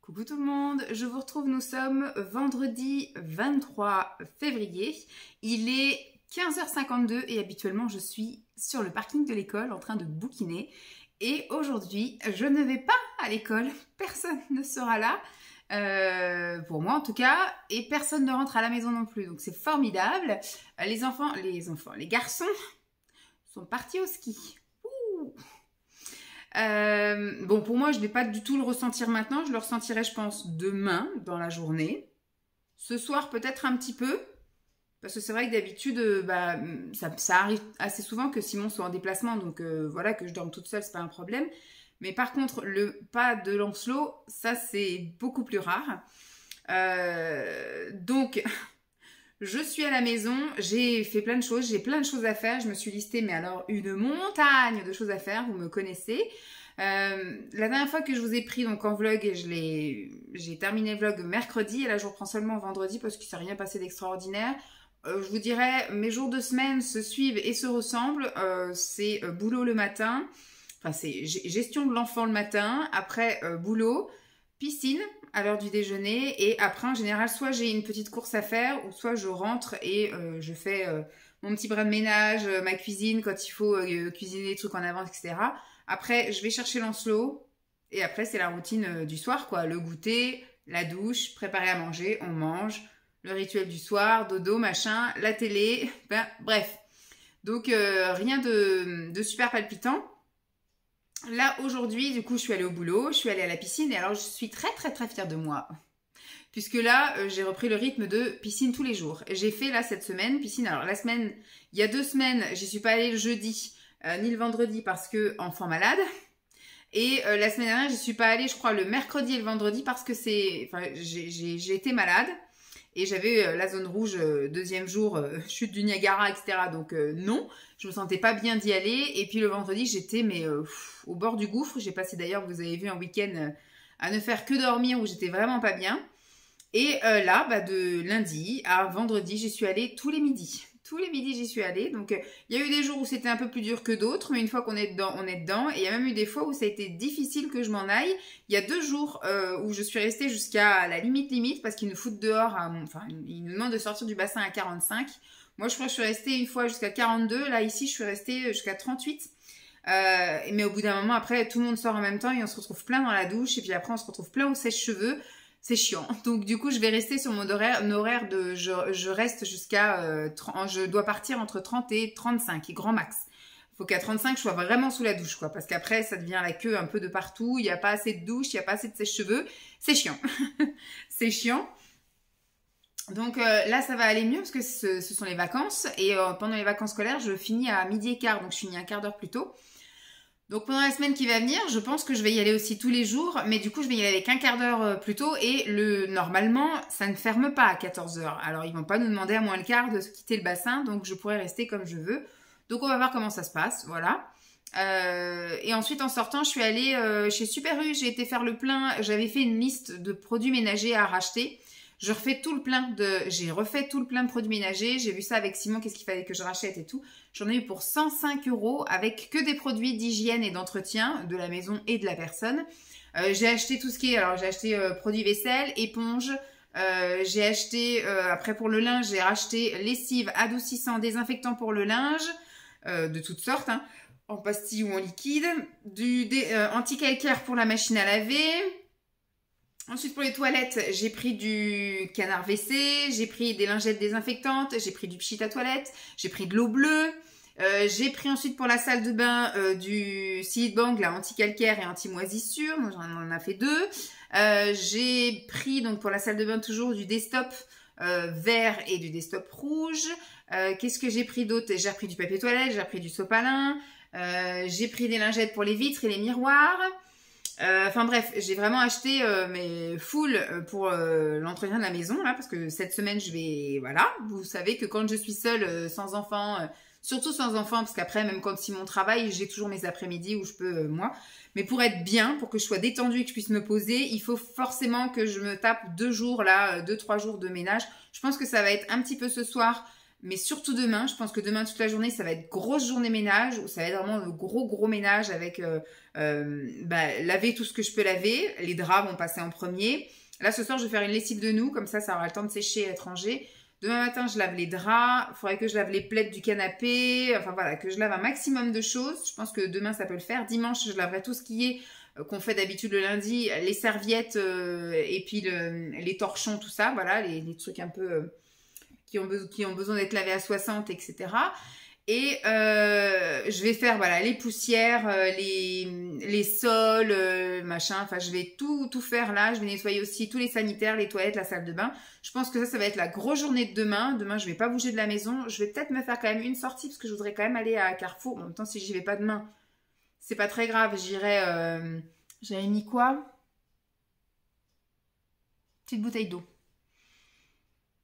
Coucou tout le monde, je vous retrouve, nous sommes vendredi 23 février, il est 15h52 et habituellement je suis sur le parking de l'école en train de bouquiner et aujourd'hui je ne vais pas à l'école, personne ne sera là, pour moi en tout cas, et personne ne rentre à la maison non plus, donc c'est formidable. Les garçons sont partis au ski. Ouh. Bon, pour moi, je ne vais pas du tout le ressentir maintenant. Je le ressentirai, je pense, demain, dans la journée. Ce soir, peut-être un petit peu. Parce que c'est vrai que d'habitude, ça arrive assez souvent que Simon soit en déplacement. Donc, voilà, que je dorme toute seule, c'est pas un problème. Mais par contre, le pas de Lancelot, ça, c'est beaucoup plus rare. Donc... Je suis à la maison, j'ai fait plein de choses, j'ai plein de choses à faire. Je me suis listée, mais alors une montagne de choses à faire, vous me connaissez. La dernière fois que je vous ai pris donc en vlog, j'ai terminé le vlog mercredi et là je reprends seulement vendredi parce qu'il ne s'est rien passé d'extraordinaire. Je vous dirais, mes jours de semaine se suivent et se ressemblent. C'est boulot le matin, enfin c'est gestion de l'enfant le matin, après boulot, piscine à l'heure du déjeuner et après en général soit j'ai une petite course à faire ou soit je rentre et je fais mon petit bras de ménage, ma cuisine quand il faut cuisiner des trucs en avance, etc. Après je vais chercher Lancelot et après c'est la routine du soir quoi, le goûter, la douche, préparer à manger, on mange, le rituel du soir, dodo, machin, la télé, ben, bref. Donc rien de super palpitant. Là, aujourd'hui, du coup, je suis allée au boulot, je suis allée à la piscine et alors je suis très fière de moi. Puisque là, j'ai repris le rythme de piscine tous les jours. J'ai fait là cette semaine, piscine, alors la semaine, il y a 2 semaines, j'y suis pas allée le jeudi ni le vendredi parce que enfant malade. Et la semaine dernière, j'y suis pas allée, je crois, le mercredi et le vendredi parce que j'ai été malade. Et j'avais la zone rouge, deuxième jour, chute du Niagara, etc. Donc non, je me sentais pas bien d'y aller. Et puis le vendredi, j'étais au bord du gouffre. J'ai passé d'ailleurs, vous avez vu, un week-end à ne faire que dormir où j'étais vraiment pas bien. Et là, de lundi à vendredi, j'y suis allée tous les midis. Tous les midis, j'y suis allée. Donc, il y a eu des jours où c'était un peu plus dur que d'autres, mais une fois qu'on est dedans, on est dedans. Et il y a même eu des fois où ça a été difficile que je m'en aille. Il y a 2 jours où je suis restée jusqu'à la limite, parce qu'ils nous foutent dehors. Ils nous demandent de sortir du bassin à 45. Moi, je crois que je suis restée une fois jusqu'à 42. Là, ici, je suis restée jusqu'à 38. Mais au bout d'un moment, après, tout le monde sort en même temps et on se retrouve plein dans la douche. Et puis après, on se retrouve plein au sèche-cheveux. C'est chiant. Donc du coup, je vais rester sur mon horaire de... Je reste jusqu'à... je dois partir entre 30 et 35, et grand max. Il faut qu'à 35, je sois vraiment sous la douche, quoi. Parce qu'après, ça devient la queue un peu de partout. Il n'y a pas assez de douche, il n'y a pas assez de sèche-cheveux. C'est chiant. C'est chiant. Donc là, ça va aller mieux parce que ce sont les vacances. Et pendant les vacances scolaires, je finis à 12h15. Donc je finis un quart d'heure plus tôt. Donc pendant la semaine qui va venir, je pense que je vais y aller aussi tous les jours, mais du coup je vais y aller avec un quart d'heure plus tôt et normalement ça ne ferme pas à 14h. Alors ils vont pas nous demander à moins le quart de quitter le bassin, donc je pourrais rester comme je veux. Donc on va voir comment ça se passe, voilà. Et ensuite en sortant, je suis allée chez Super U, j'ai été faire le plein, j'avais fait une liste de produits ménagers à racheter. J'ai refait tout le plein de produits ménagers. J'ai vu ça avec Simon, qu'est-ce qu'il fallait que je rachète et tout. J'en ai eu pour 105 € avec que des produits d'hygiène et d'entretien de la maison et de la personne. J'ai acheté tout ce qui est... Alors, j'ai acheté produits vaisselle, éponge. J'ai acheté... après, pour le linge, j'ai racheté lessive, adoucissant, désinfectant pour le linge. De toutes sortes, hein, en pastille ou en liquide. Anti-calcaire pour la machine à laver. Ensuite, pour les toilettes, j'ai pris du canard WC, j'ai pris des lingettes désinfectantes, j'ai pris du pchit à toilette, j'ai pris de l'eau bleue. J'ai pris ensuite pour la salle de bain du Silitbang, là, anti-calcaire et anti-moisissure. Moi, j'en ai fait 2. J'ai pris, donc pour la salle de bain, toujours du Destop vert et du Destop rouge. Qu'est-ce que j'ai pris d'autre? J'ai repris du papier toilette, j'ai repris du sopalin. J'ai pris des lingettes pour les vitres et les miroirs. Enfin bref, j'ai vraiment acheté mes full pour l'entretien de la maison là, parce que cette semaine je vais, voilà, vous savez que quand je suis seule, sans enfant, surtout sans enfant, parce qu'après même quand Simon travaille, j'ai toujours mes après-midi où je peux moi, mais pour être bien, pour que je sois détendue et que je puisse me poser, il faut forcément que je me tape 2 jours là, 2-3 jours de ménage. Je pense que ça va être un petit peu ce soir, Mais surtout demain, je pense que demain toute la journée, ça va être grosse journée ménage, où ça va être vraiment le gros ménage avec laver tout ce que je peux laver. Les draps vont passer en premier. Là, ce soir, je vais faire une lessive de nous, comme ça aura le temps de sécher à l'étranger. Demain matin, je lave les draps. Il faudrait que je lave les plaids du canapé. Enfin voilà, que je lave un maximum de choses. Je pense que demain, ça peut le faire. Dimanche, je laverai tout ce qui est qu'on fait d'habitude le lundi, les serviettes et puis les torchons, tout ça. Voilà, les trucs un peu qui ont besoin d'être lavés à 60, etc. Et je vais faire voilà les poussières, les sols, machin. Enfin, je vais tout faire là. Je vais nettoyer aussi tous les sanitaires, les toilettes, la salle de bain. Je pense que ça va être la grosse journée de demain. Demain, je vais pas bouger de la maison. Je vais peut-être me faire quand même une sortie parce que je voudrais quand même aller à Carrefour. En même temps, si j'y vais pas demain, c'est pas très grave. J'avais mis quoi? Petite bouteille d'eau.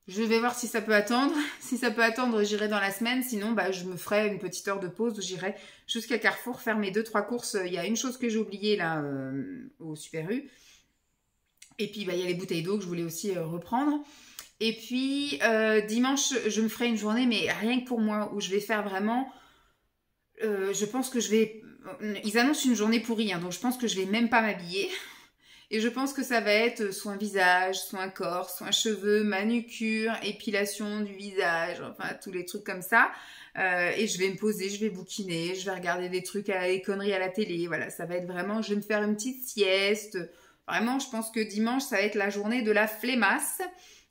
Je vais voir si ça peut attendre. Si ça peut attendre, j'irai dans la semaine. Sinon, je me ferai une petite heure de pause où j'irai jusqu'à Carrefour faire mes 2-3 courses. Il y a une chose que j'ai oubliée là au Super U. Et puis, il y a les bouteilles d'eau que je voulais aussi reprendre. Et puis, dimanche, je me ferai une journée, mais rien que pour moi, où je vais faire vraiment... je pense que je vais... Ils annoncent une journée pourrie, hein, donc je pense que je vais même pas m'habiller. Et je pense que ça va être soit un visage, soit un corps, soit un cheveu, manucure, épilation du visage, enfin tous les trucs comme ça. Et je vais me poser, je vais bouquiner, je vais regarder des trucs, des conneries à la télé. Voilà, ça va être vraiment, je vais me faire une petite sieste. Vraiment, je pense que dimanche, ça va être la journée de la flemmasse.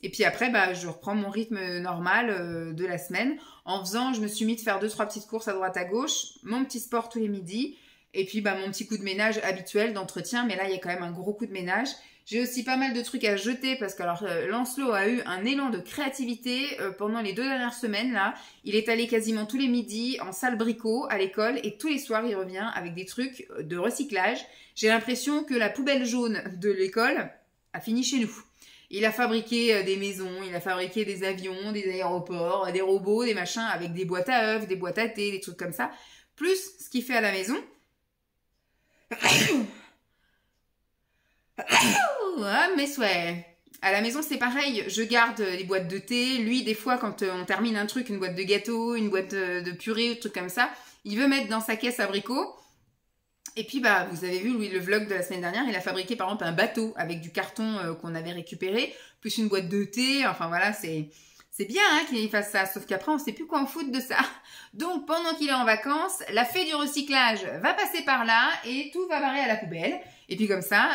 Et puis après, je reprends mon rythme normal de la semaine. Je me suis mis de faire 2-3 petites courses à droite à gauche, mon petit sport tous les midis. Et puis, mon petit coup de ménage habituel d'entretien. Mais là, il y a quand même un gros coup de ménage. J'ai aussi pas mal de trucs à jeter parce que Lancelot a eu un élan de créativité pendant les 2 dernières semaines. Là, il est allé quasiment tous les midis en salle bricot à l'école et tous les soirs, il revient avec des trucs de recyclage. J'ai l'impression que la poubelle jaune de l'école a fini chez nous. Il a fabriqué des maisons, il a fabriqué des avions, des aéroports, des robots, des machins avec des boîtes à œufs, des boîtes à thé, des trucs comme ça. Plus ce qu'il fait à la maison. Ah, mais ouais. À la maison, c'est pareil. Je garde les boîtes de thé. Lui, des fois, quand on termine un truc, une boîte de gâteau, une boîte de purée, un truc comme ça, il veut mettre dans sa caisse abricot. Et puis, vous avez vu, lui, le vlog de la semaine dernière, il a fabriqué, par exemple, un bateau avec du carton qu'on avait récupéré, plus une boîte de thé. Enfin, voilà, c'est bien hein, qu'il fasse ça. Sauf qu'après, on ne sait plus quoi en foutre de ça. Donc, pendant qu'il est en vacances, la fée du recyclage va passer par là et tout va barrer à la poubelle. Et puis, comme ça,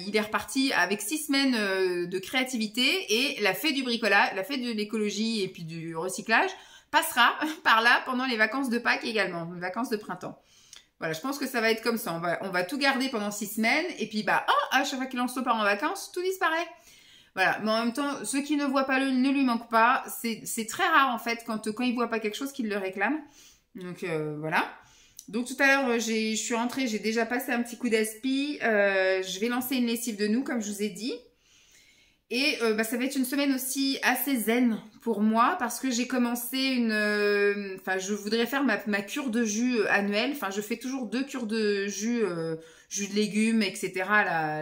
il est reparti avec 6 semaines de créativité et la fée du bricolage, la fée de l'écologie et puis du recyclage passera par là pendant les vacances de Pâques également, les vacances de printemps. Voilà, je pense que ça va être comme ça. On va tout garder pendant 6 semaines. Et puis, à chaque fois qu'il Lancelot part en vacances, tout disparaît. Voilà. Mais en même temps, ceux qui ne voient pas ne lui manquent pas. C'est très rare, en fait, quand il ne voit pas quelque chose, qu'il le réclame. Donc, voilà. Donc, tout à l'heure, je suis rentrée, j'ai déjà passé un petit coup d'aspi. Je vais lancer une lessive de nous, comme je vous ai dit. Et ça va être une semaine aussi assez zen pour moi parce que j'ai commencé je voudrais faire ma cure de jus annuelle. Enfin, je fais toujours 2 cures de jus, jus de légumes, etc.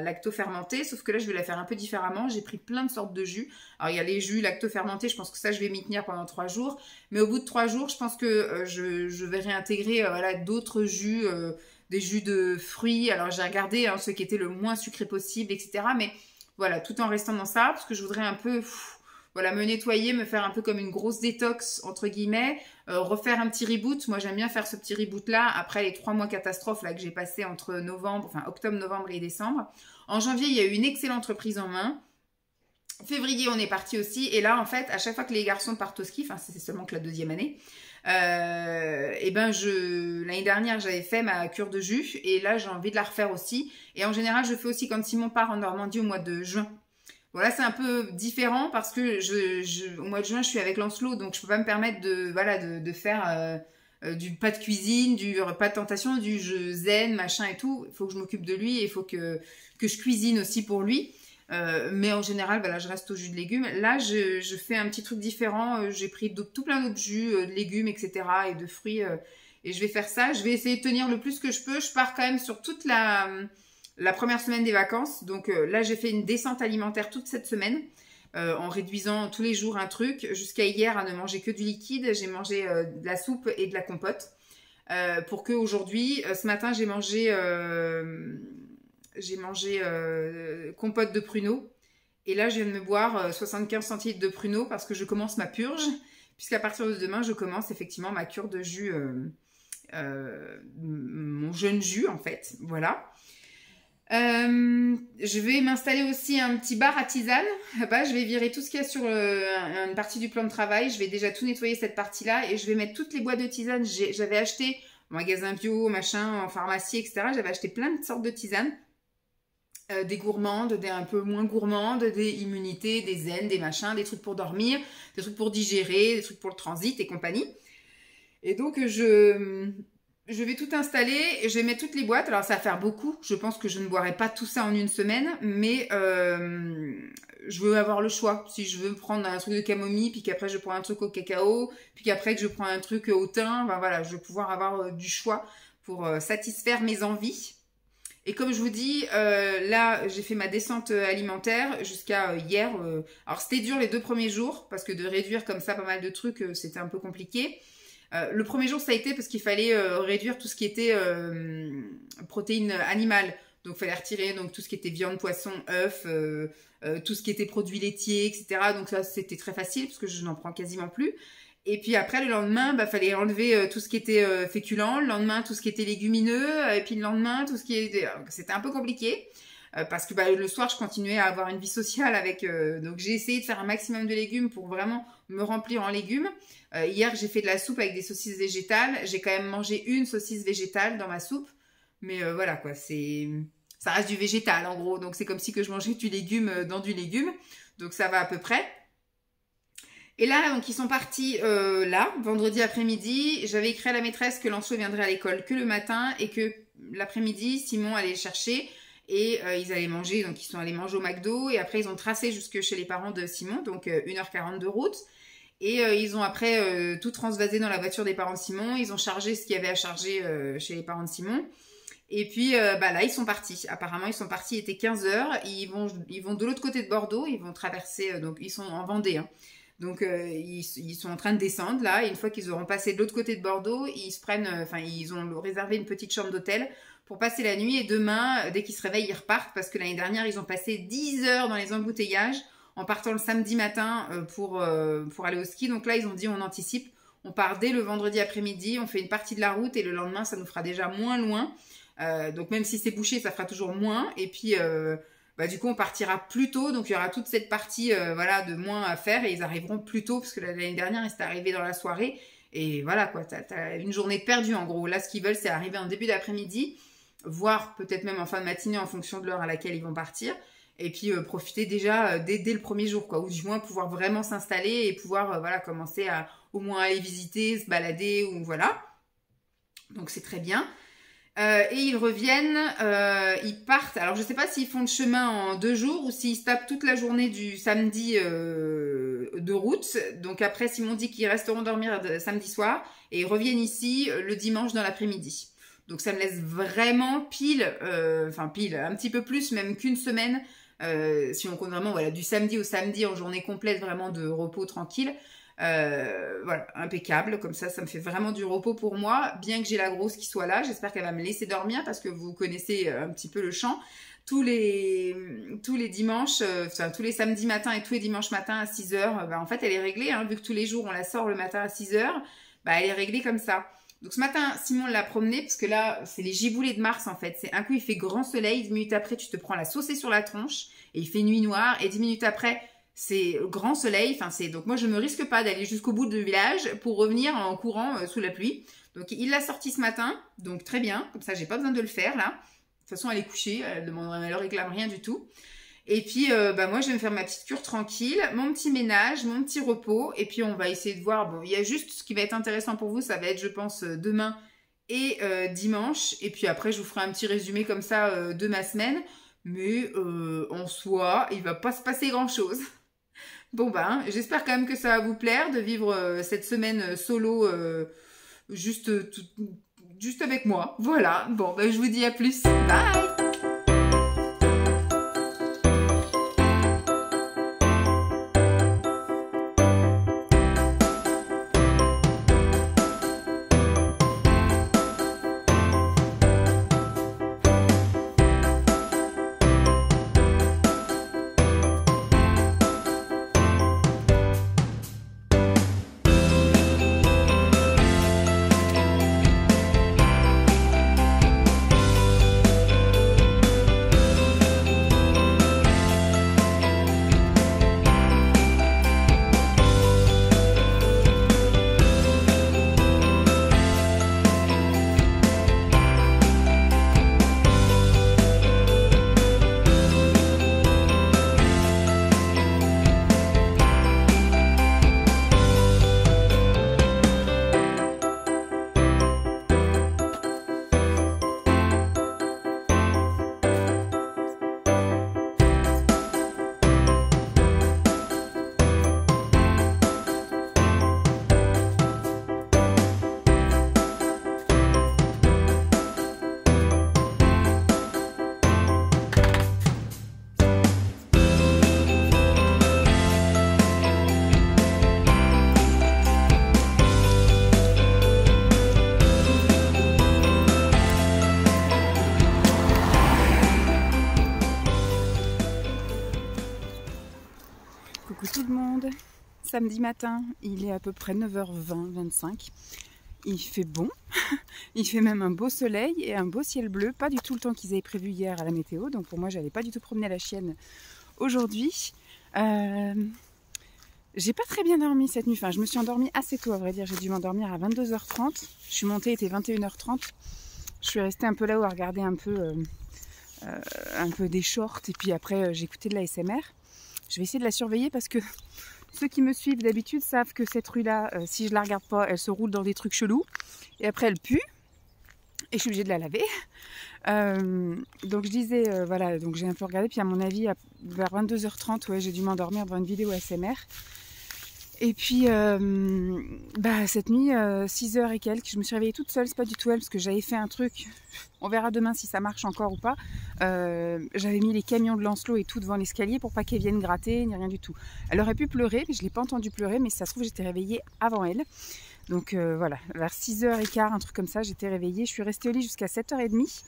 Lacto-fermenté. Sauf que là, je vais la faire un peu différemment. J'ai pris plein de sortes de jus. Alors, il y a les jus lacto-fermentés. Je pense que ça, je vais m'y tenir pendant 3 jours. Mais au bout de 3 jours, je pense que je vais réintégrer d'autres jus, des jus de fruits. Alors, j'ai regardé ceux qui étaient le moins sucrés possible, etc. Mais voilà, tout en restant dans ça, parce que je voudrais un peu, me nettoyer, me faire un peu comme une grosse détox, entre guillemets, refaire un petit reboot. Moi, j'aime bien faire ce petit reboot-là, après les 3 mois catastrophes là, que j'ai passé entre octobre, novembre et décembre. En janvier, il y a eu une excellente reprise en main. Février, on est parti aussi. Et là, en fait, à chaque fois que les garçons partent au ski, c'est seulement que la 2e année, l'année dernière, j'avais fait ma cure de jus et là, j'ai envie de la refaire aussi. Et en général, je fais aussi quand Simon part en Normandie au mois de juin. Voilà, c'est un peu différent parce que au mois de juin, je suis avec Lancelot, donc je peux pas me permettre de faire du pas de cuisine, du pas de tentation, du je zen, machin et tout. Il faut que je m'occupe de lui et il faut que je cuisine aussi pour lui. Mais en général, je reste au jus de légumes. Là, je fais un petit truc différent. J'ai pris tout plein d'autres jus de légumes, etc. et de fruits. Et je vais faire ça. Je vais essayer de tenir le plus que je peux. Je pars quand même sur toute la première semaine des vacances. Donc là, j'ai fait une descente alimentaire toute cette semaine. en réduisant tous les jours un truc, jusqu'à hier à ne manger que du liquide. J'ai mangé de la soupe et de la compote. Pour que aujourd'hui, ce matin, j'ai mangé compote de pruneaux. Et là, je viens de me boire 75 centilitres de pruneaux parce que je commence ma purge. Puisqu'à partir de demain, je commence effectivement ma cure de jus, mon jeune jus en fait. Voilà. Je vais m'installer aussi un petit bar à tisane. Là-bas, je vais virer tout ce qu'il y a sur une partie du plan de travail. Je vais déjà tout nettoyer cette partie-là et je vais mettre toutes les boîtes de tisane. J'avais acheté au magasin bio, machin, en pharmacie, etc. J'avais acheté plein de sortes de tisanes. Des gourmandes, des un peu moins gourmandes, des immunités, des zen, des machins, des trucs pour dormir, des trucs pour digérer, des trucs pour le transit et compagnie. Et donc, je vais tout installer et je vais mettre toutes les boîtes. Alors, ça va faire beaucoup. Je pense que je ne boirai pas tout ça en une semaine. Mais je veux avoir le choix. Si je veux prendre un truc de camomille, puis qu'après, je prends un truc au cacao, puis qu'après, que je prends un truc au thym, ben voilà, je vais pouvoir avoir du choix pour satisfaire mes envies. Et comme je vous dis, là, j'ai fait ma descente alimentaire jusqu'à hier. Alors, c'était dur les 2 premiers jours, parce que de réduire comme ça pas mal de trucs, c'était un peu compliqué. Le premier jour, ça a été parce qu'il fallait réduire tout ce qui était protéines animales. Donc, il fallait retirer donc, tout ce qui était viande, poisson, œufs, tout ce qui était produits laitiers, etc. Donc, ça, c'était très facile, parce que je n'en prends quasiment plus. Et puis après, le lendemain, fallait enlever tout ce qui était féculent. Le lendemain, tout ce qui était légumineux. Et puis le lendemain, tout ce qui était... C'était un peu compliqué. Parce que le soir, je continuais à avoir une vie sociale avec... donc, j'ai essayé de faire un maximum de légumes pour vraiment me remplir en légumes. Hier, j'ai fait de la soupe avec des saucisses végétales. J'ai quand même mangé une saucisse végétale dans ma soupe. Mais voilà, quoi. Ça reste du végétal, en gros. Donc, c'est comme si que je mangeais du légume dans du légume. Donc, ça va à peu près. Et là, donc, ils sont partis là, vendredi après-midi. J'avais écrit à la maîtresse que Lancelot viendrait à l'école que le matin et que l'après-midi, Simon allait le chercher et ils allaient manger. Donc, ils sont allés manger au McDo et après, ils ont tracé jusque chez les parents de Simon, donc 1h40 de route. Et ils ont après tout transvasé dans la voiture des parents de Simon. Ils ont chargé ce qu'il y avait à charger chez les parents de Simon. Et puis là, ils sont partis. Apparemment, ils sont partis, il était 15h. Ils vont de l'autre côté de Bordeaux. Ils vont traverser, donc ils sont en Vendée, hein. Donc, ils sont en train de descendre, là. Et une fois qu'ils auront passé de l'autre côté de Bordeaux, ils se prennent... ils ont réservé une petite chambre d'hôtel pour passer la nuit. Et demain, dès qu'ils se réveillent, ils repartent. Parce que l'année dernière, ils ont passé 10 heures dans les embouteillages en partant le samedi matin pour aller au ski. Donc là, ils ont dit, on anticipe. On part dès le vendredi après-midi. On fait une partie de la route. Et le lendemain, ça nous fera déjà moins loin. Donc, même si c'est bouché, ça fera toujours moins. Et puis... du coup, on partira plus tôt. Donc, il y aura toute cette partie de moins à faire. Et ils arriveront plus tôt. Parce que l'année dernière, ils étaient arrivés dans la soirée. Et voilà, quoi. T'as une journée perdue, en gros. Là, ce qu'ils veulent, c'est arriver en début d'après-midi. Voire peut-être même en fin de matinée, en fonction de l'heure à laquelle ils vont partir. Et puis, profiter déjà dès le premier jour, quoi. Ou du moins, pouvoir vraiment s'installer et pouvoir, commencer à au moins aller visiter, se balader. Ou voilà. Donc, c'est très bien. Et ils reviennent, ils partent. Alors, je ne sais pas s'ils font le chemin en 2 jours ou s'ils se tapent toute la journée du samedi de route. Donc, après, Simon dit qu'ils resteront dormir samedi soir et ils reviennent ici le dimanche dans l'après-midi. Donc, ça me laisse vraiment pile, un petit peu plus même qu'une semaine. Si on compte vraiment du samedi au samedi en journée complète, vraiment de repos tranquille. Impeccable, comme ça me fait vraiment du repos pour moi, bien que j'ai la grosse qui soit là. J'espère qu'elle va me laisser dormir parce que vous connaissez un petit peu le champ. Tous les dimanches, tous les samedis matins et tous les dimanches matins à 6h, en fait elle est réglée, hein, vu que tous les jours on la sort le matin à 6h, elle est réglée comme ça. Donc ce matin, Simon l'a promené parce que là, c'est les giboulées de mars en fait. C'est un coup il fait grand soleil, 10 minutes après tu te prends la saucée sur la tronche et il fait nuit noire et 10 minutes après c'est grand soleil. Donc moi je me risque pas d'aller jusqu'au bout du village pour revenir en courant sous la pluie. Donc il l'a sorti ce matin, donc très bien, comme ça j'ai pas besoin de le faire là. De toute façon elle est couchée, elle ne réclame rien du tout. Et puis moi je vais me faire ma petite cure tranquille, mon petit ménage, mon petit repos. Et puis on va essayer de voir, il y a juste ce qui va être intéressant pour vous, ça va être je pense demain et dimanche. Et puis après je vous ferai un petit résumé comme ça de ma semaine. Mais en soi, il va pas se passer grand chose. Bon j'espère quand même que ça va vous plaire de vivre cette semaine solo juste avec moi. Voilà, je vous dis à plus. Bye! Coucou tout le monde, samedi matin, il est à peu près 9h20, 25. Il fait bon, il fait même un beau soleil et un beau ciel bleu, pas du tout le temps qu'ils avaient prévu hier à la météo, donc pour moi j'allais pas du tout promener la chienne aujourd'hui. J'ai pas très bien dormi cette nuit, enfin je me suis endormie assez tôt à vrai dire, j'ai dû m'endormir à 22h30, je suis montée, il était 21h30, je suis restée un peu là-haut à regarder un peu des shorts et puis après j'ai écouté de la ASMR. Je vais essayer de la surveiller parce que ceux qui me suivent d'habitude savent que cette rue-là, si je la regarde pas, elle se roule dans des trucs chelous. Et après, elle pue. Et je suis obligée de la laver. Donc je disais, voilà, donc j'ai un peu regardé. Puis à mon avis, vers 22h30, ouais, j'ai dû m'endormir devant une vidéo ASMR. Et puis, cette nuit, 6h et quelques, je me suis réveillée toute seule. C'est pas du tout elle parce que j'avais fait un truc. On verra demain si ça marche encore ou pas. J'avais mis les camions de Lancelot et tout devant l'escalier pour pas qu'elle vienne gratter, ni rien du tout. Elle aurait pu pleurer, mais je l'ai pas entendue pleurer, mais ça se trouve j'étais réveillée avant elle. Donc voilà, vers 6h15, un truc comme ça, j'étais réveillée. Je suis restée au lit jusqu'à 7h30.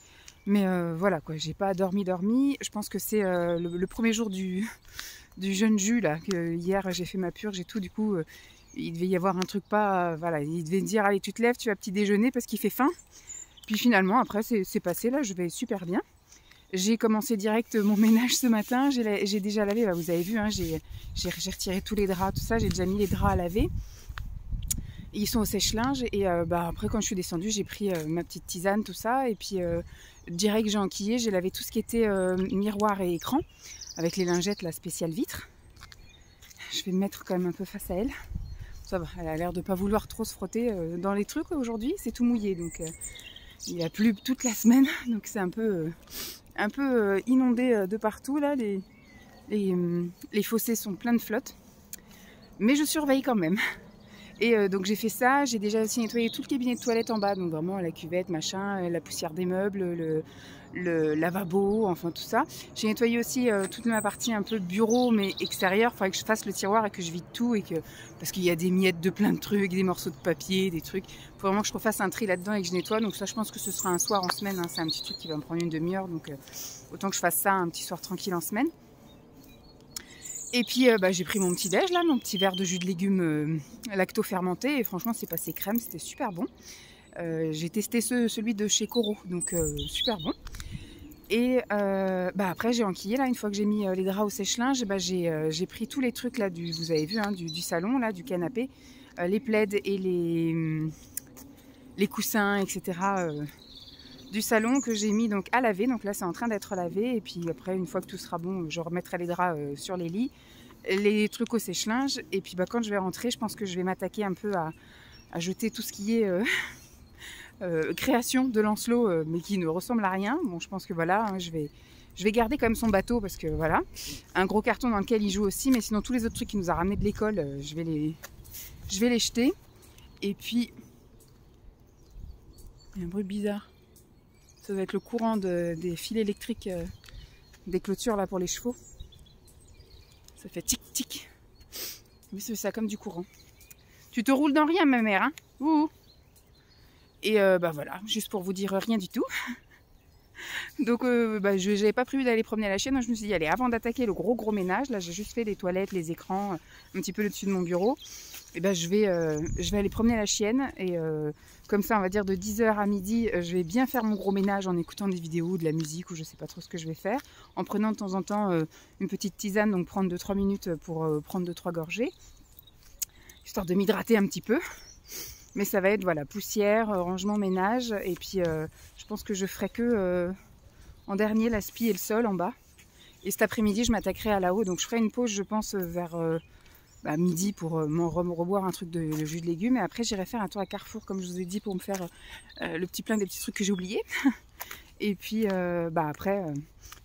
Mais voilà quoi, j'ai pas dormi. Je pense que c'est le premier jour du jeune jus là, que hier j'ai fait ma purge et tout, du coup il devait y avoir un truc pas, voilà, il devait me dire allez tu te lèves, tu vas petit déjeuner parce qu'il fait faim. Puis finalement après c'est passé, là je vais super bien. J'ai commencé direct mon ménage ce matin, j'ai déjà lavé, bah, vous avez vu, hein, j'ai retiré tous les draps, tout ça, j'ai déjà mis les draps à laver. Ils sont au sèche-linge et après quand je suis descendue j'ai pris ma petite tisane, tout ça, et puis direct j'ai enquillé, j'ai lavé tout ce qui était miroir et écran avec les lingettes la spéciale vitre. Je vais me mettre quand même un peu face à elle. Ça va, elle a l'air de pas vouloir trop se frotter dans les trucs aujourd'hui, c'est tout mouillé donc il a plu toute la semaine donc c'est un peu inondé de partout là, les fossés sont pleins de flotte. Mais je surveille quand même. Et donc j'ai fait ça, j'ai déjà aussi nettoyé tout le cabinet de toilette en bas, donc vraiment la cuvette, machin, la poussière des meubles, le lavabo, enfin tout ça. J'ai nettoyé aussi toute ma partie un peu bureau mais extérieure, il faudrait que je fasse le tiroir et que je vide tout parce qu'il y a des miettes de plein de trucs, des morceaux de papier, des trucs. Il faut vraiment que je refasse un tri là-dedans et que je nettoie, donc ça je pense que ce sera un soir en semaine, hein. C'est un petit truc qui va me prendre une demi-heure, donc autant que je fasse ça un petit soir tranquille en semaine. Et puis j'ai pris mon petit déj là, mon petit verre de jus de légumes lacto-fermenté et franchement c'est passé crème, c'était super bon. J'ai testé celui de chez Coro, donc super bon. Et après j'ai enquillé là, une fois que j'ai mis les draps au sèche-linge, j'ai pris tous les trucs là, vous avez vu, hein, du salon là, du canapé, les plaids et les coussins, etc. Du salon que j'ai mis donc à laver, donc là c'est en train d'être lavé, et puis après une fois que tout sera bon je remettrai les draps sur les lits, les trucs au sèche-linge, et puis quand je vais rentrer je pense que je vais m'attaquer un peu à jeter tout ce qui est création de Lancelot mais qui ne ressemble à rien. Bon je pense que voilà, hein, je vais garder quand même son bateau parce que voilà, un gros carton dans lequel il joue aussi, mais sinon tous les autres trucs qu'il nous a ramenés de l'école je vais les jeter. Et puis il y a un bruit bizarre. Ça doit être le courant des fils électriques des clôtures là pour les chevaux. Ça fait tic tic. Oui, c'est ça comme du courant. Tu te roules dans rien ma mère, hein. Ouh. Et voilà, juste pour vous dire rien du tout. Donc je n'avais pas prévu d'aller promener la chienne, donc je me suis dit allez, avant d'attaquer le gros ménage, là j'ai juste fait les toilettes, les écrans, un petit peu le dessus de mon bureau. Et je vais aller promener la chienne et comme ça on va dire de 10h à midi je vais bien faire mon gros ménage en écoutant des vidéos, de la musique ou je sais pas trop ce que je vais faire, en prenant de temps en temps une petite tisane, donc prendre 2-3 minutes pour prendre 2-3 gorgées histoire de m'hydrater un petit peu. Mais ça va être voilà, poussière, rangement, ménage, et puis je pense que je ferai que en dernier l'aspi et le sol en bas. Et cet après-midi je m'attaquerai à là-haut, donc je ferai une pause je pense vers midi pour reboire un truc de jus de légumes, et après j'irai faire un tour à Carrefour comme je vous ai dit pour me faire le petit plein des petits trucs que j'ai oubliés. Et puis après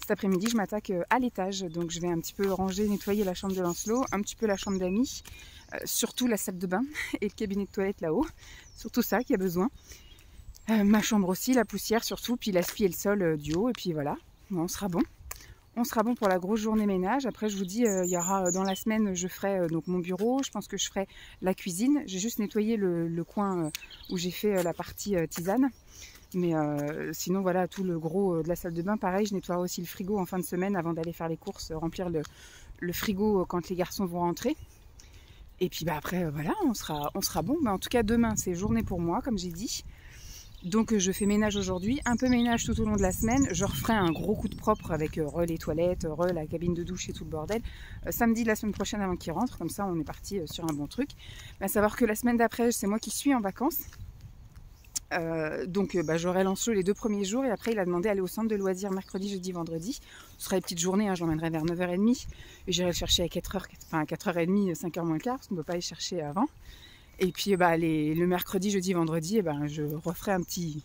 cet après-midi je m'attaque à l'étage, donc je vais un petit peu ranger, nettoyer la chambre de Lancelot, un petit peu la chambre d'Amy, surtout la salle de bain et le cabinet de toilette là-haut, surtout ça qui a besoin, ma chambre aussi, la poussière surtout, puis l'aspi et le sol du haut, et puis voilà, on sera bon. on sera bon pour la grosse journée ménage. Après, je vous dis, il y aura dans la semaine, je ferai donc mon bureau. Je pense que je ferai la cuisine. J'ai juste nettoyé le coin où j'ai fait la partie tisane. Mais sinon, voilà, tout le gros de la salle de bain, pareil. Je nettoierai aussi le frigo en fin de semaine avant d'aller faire les courses, remplir le frigo quand les garçons vont rentrer. Et puis bah, après, voilà, on sera bon. Mais en tout cas, demain, c'est journée pour moi, comme j'ai dit. Donc je fais ménage aujourd'hui, un peu ménage tout au long de la semaine. Je referai un gros coup de propre avec les toilettes, la cabine de douche et tout le bordel. Samedi de la semaine prochaine avant qu'il rentre, comme ça on est parti sur un bon truc. À savoir que la semaine d'après, c'est moi qui suis en vacances. Donc j'aurai Lancelot les 2 premiers jours et après il a demandé d'aller au centre de loisirs mercredi, jeudi, vendredi. Ce sera les petites journées, hein, je l'emmènerai vers 9h30 et j'irai le chercher à 4h30, 5h moins le quart parce qu'on ne peut pas aller chercher avant. Et puis le mercredi, jeudi, vendredi, je referai un petit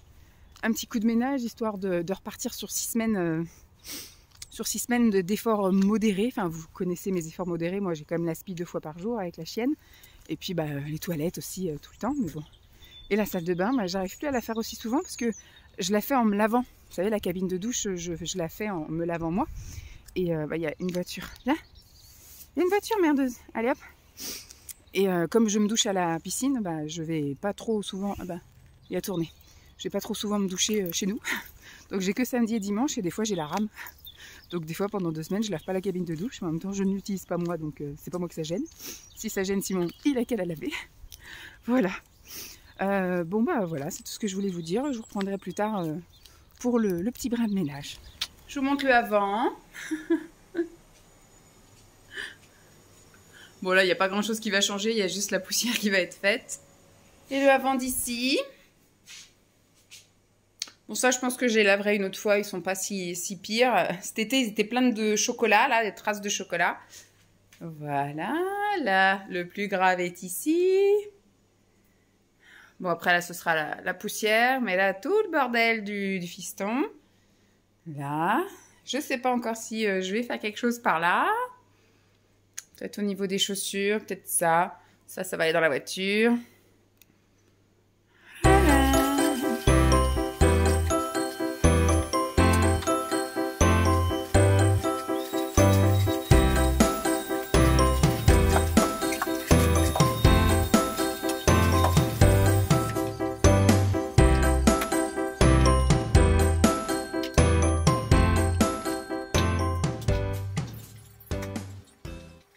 coup de ménage histoire de repartir sur 6 semaines, d'efforts modérés. Enfin, vous connaissez mes efforts modérés, moi j'ai quand même l'aspi 2 fois par jour avec la chienne. Et puis les toilettes aussi tout le temps, mais bon. Et la salle de bain, j'arrive plus à la faire aussi souvent parce que je la fais en me lavant. Vous savez, la cabine de douche, je la fais en me lavant moi. Et il y a une voiture. Là, il y a une voiture merdeuse. Allez hop. Et comme je me douche à la piscine, je vais pas trop souvent... il a tourné. Je vais pas trop souvent me doucher chez nous. Donc j'ai que samedi et dimanche et des fois j'ai la rame. Donc des fois pendant 2 semaines je lave pas la cabine de douche. Mais en même temps je ne l'utilise pas moi, donc c'est pas moi que ça gêne. Si ça gêne Simon, il a qu'à la laver. Voilà. Voilà, c'est tout ce que je voulais vous dire. Je vous reprendrai plus tard pour le petit brin de ménage. Je vous montre le avant. Bon là, il n'y a pas grand chose qui va changer, il y a juste la poussière qui va être faite. Et le avant d'ici. Bon ça, je pense que j'ai laverai une autre fois, ils sont pas si pires. Cet été, ils étaient pleins de chocolat, là, des traces de chocolat. Voilà, là, le plus grave est ici. Bon après là, ce sera la poussière, mais là, tout le bordel du fiston. Là, je sais pas encore si je vais faire quelque chose par là. Peut-être au niveau des chaussures, peut-être ça. Ça va aller dans la voiture. Voilà.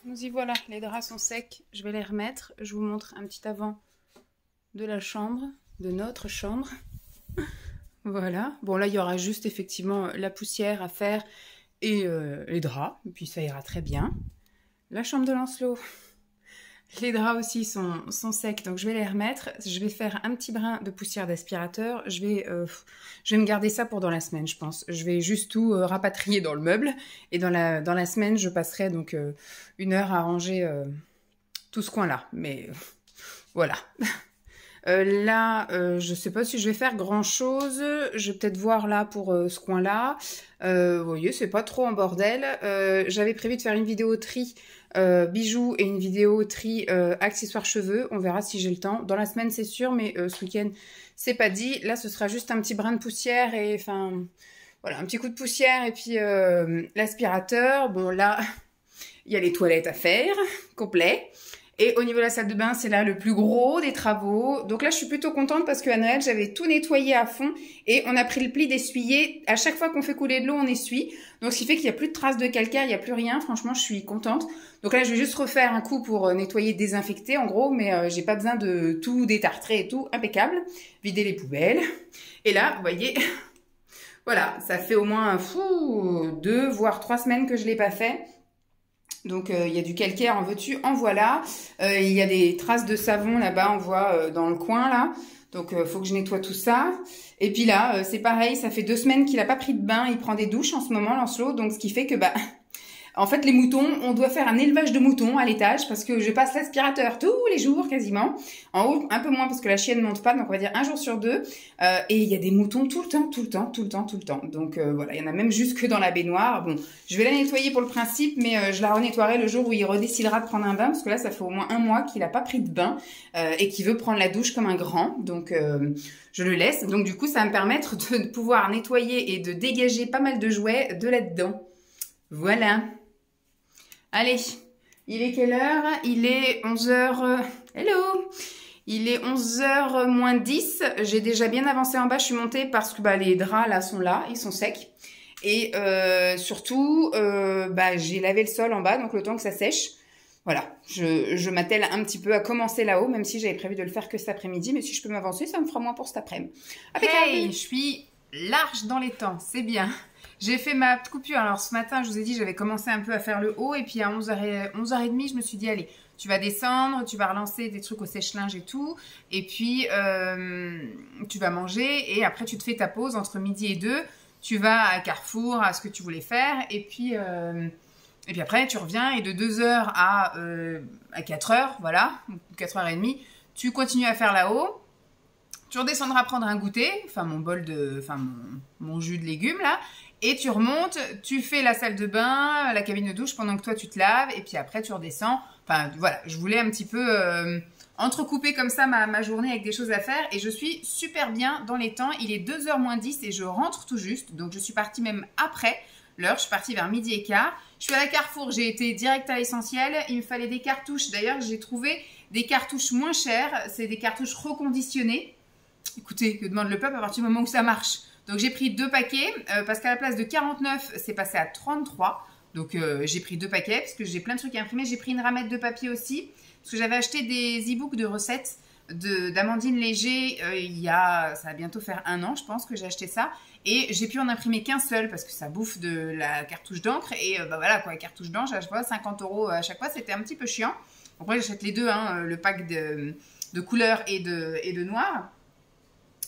Nous y voilà, les draps sont secs, je vais les remettre. Je vous montre un petit avant de la chambre, de notre chambre. Voilà, bon là il y aura juste effectivement la poussière à faire et les draps, et puis ça ira très bien. La chambre de Lancelot, les draps aussi sont secs, donc je vais les remettre. Je vais faire un petit brin de poussière d'aspirateur. Je vais me garder ça pour dans la semaine, je pense. Je vais juste tout rapatrier dans le meuble. Et dans la semaine, je passerai donc 1 heure à ranger tout ce coin-là. Mais voilà. Là, je sais pas si je vais faire grand-chose. Je vais peut-être voir là pour ce coin-là. Vous voyez, c'est pas trop en bordel. J'avais prévu de faire une vidéo tri bijoux et une vidéo tri accessoires cheveux. On verra si j'ai le temps. Dans la semaine, c'est sûr, mais ce week-end, c'est pas dit. Là, ce sera juste un petit brin de poussière et enfin, voilà, un petit coup de poussière et puis l'aspirateur. Bon, là, il y a les toilettes à faire, complet. Et au niveau de la salle de bain, c'est là le plus gros des travaux. Donc là, je suis plutôt contente parce qu'à Noël, j'avais tout nettoyé à fond et on a pris le pli d'essuyer. À chaque fois qu'on fait couler de l'eau, on essuie. Donc ce qui fait qu'il n'y a plus de traces de calcaire, il n'y a plus rien. Franchement, je suis contente. Donc là, je vais juste refaire un coup pour nettoyer, désinfecter en gros, mais j'ai pas besoin de tout détartrer et tout. Impeccable. Vider les poubelles. Et là, vous voyez, voilà, ça fait au moins 2 voire 3 semaines que je l'ai pas fait. Donc il y a du calcaire, en veux-tu, en voilà. Il y a des traces de savon là-bas, on voit dans le coin là. Donc faut que je nettoie tout ça. Et puis là, c'est pareil, ça fait 2 semaines qu'il a pas pris de bain, il prend des douches en ce moment, Lancelot. Donc ce qui fait que en fait les moutons, on doit faire un élevage de moutons à l'étage parce que je passe l'aspirateur tous les jours quasiment. En haut, un peu moins parce que la chienne monte pas, donc on va dire 1 jour sur 2. Et il y a des moutons tout le temps. Donc voilà, il y en a même jusque dans la baignoire. Bon, je vais la nettoyer pour le principe, mais je la renettoierai le jour où il redécidera de prendre un bain parce que là, ça fait au moins 1 mois qu'il a pas pris de bain et qu'il veut prendre la douche comme un grand. Donc je le laisse. Donc du coup, ça va me permettre de pouvoir nettoyer et de dégager pas mal de jouets de là-dedans. Voilà. Allez, il est quelle heure? Il est 11h... Hello! Il est 11h moins 10. J'ai déjà bien avancé en bas. Je suis montée parce que les draps là sont là. Ils sont secs. Et surtout, j'ai lavé le sol en bas. Donc le temps que ça sèche. Voilà. Je m'attelle un petit peu à commencer là-haut. Même si j'avais prévu de le faire que cet après-midi. Mais si je peux m'avancer, ça me fera moins pour cet après-midi. Hey, je suis large dans les temps. C'est bien. J'ai fait ma coupure. Alors ce matin, je vous ai dit, j'avais commencé un peu à faire le haut. Et puis à 11h30, je me suis dit, allez... Tu vas descendre, tu vas relancer des trucs au sèche-linge et tout. Et puis, tu vas manger. Et après, tu te fais ta pause entre midi et 2. Tu vas à Carrefour, à ce que tu voulais faire. Et puis après, tu reviens. Et de 2h à 4h, voilà, 4h30, tu continues à faire là-haut. Tu redescendras prendre un goûter. Enfin, mon jus de légumes, là. Et tu remontes, tu fais la salle de bain, la cabine de douche pendant que toi, tu te laves. Et puis après, tu redescends. Enfin, voilà, je voulais un petit peu entrecouper comme ça ma journée avec des choses à faire. Et je suis super bien dans les temps. Il est 2h moins 10 et je rentre tout juste. Donc, je suis partie même après l'heure. Je suis partie vers midi et quart. Je suis à la Carrefour. J'ai été direct à l'essentiel. Il me fallait des cartouches. D'ailleurs, j'ai trouvé des cartouches moins chères. C'est des cartouches reconditionnées. Écoutez, que demande le peuple à partir du moment où ça marche. Donc, j'ai pris 2 paquets parce qu'à la place de 49, c'est passé à 33. Donc, j'ai pris 2 paquets parce que j'ai plein de trucs à imprimer. J'ai pris une ramette de papier aussi parce que j'avais acheté des e-books de recettes d'Amandine Léger. Ça va bientôt faire 1 an, je pense, que j'ai acheté ça. Et j'ai pu en imprimer qu'un seul parce que ça bouffe de la cartouche d'encre. Et voilà, quoi, la cartouche d'encre, à chaque fois, 50 € à chaque fois, c'était un petit peu chiant. Donc, moi, j'achète les deux, le pack de couleur et de noir.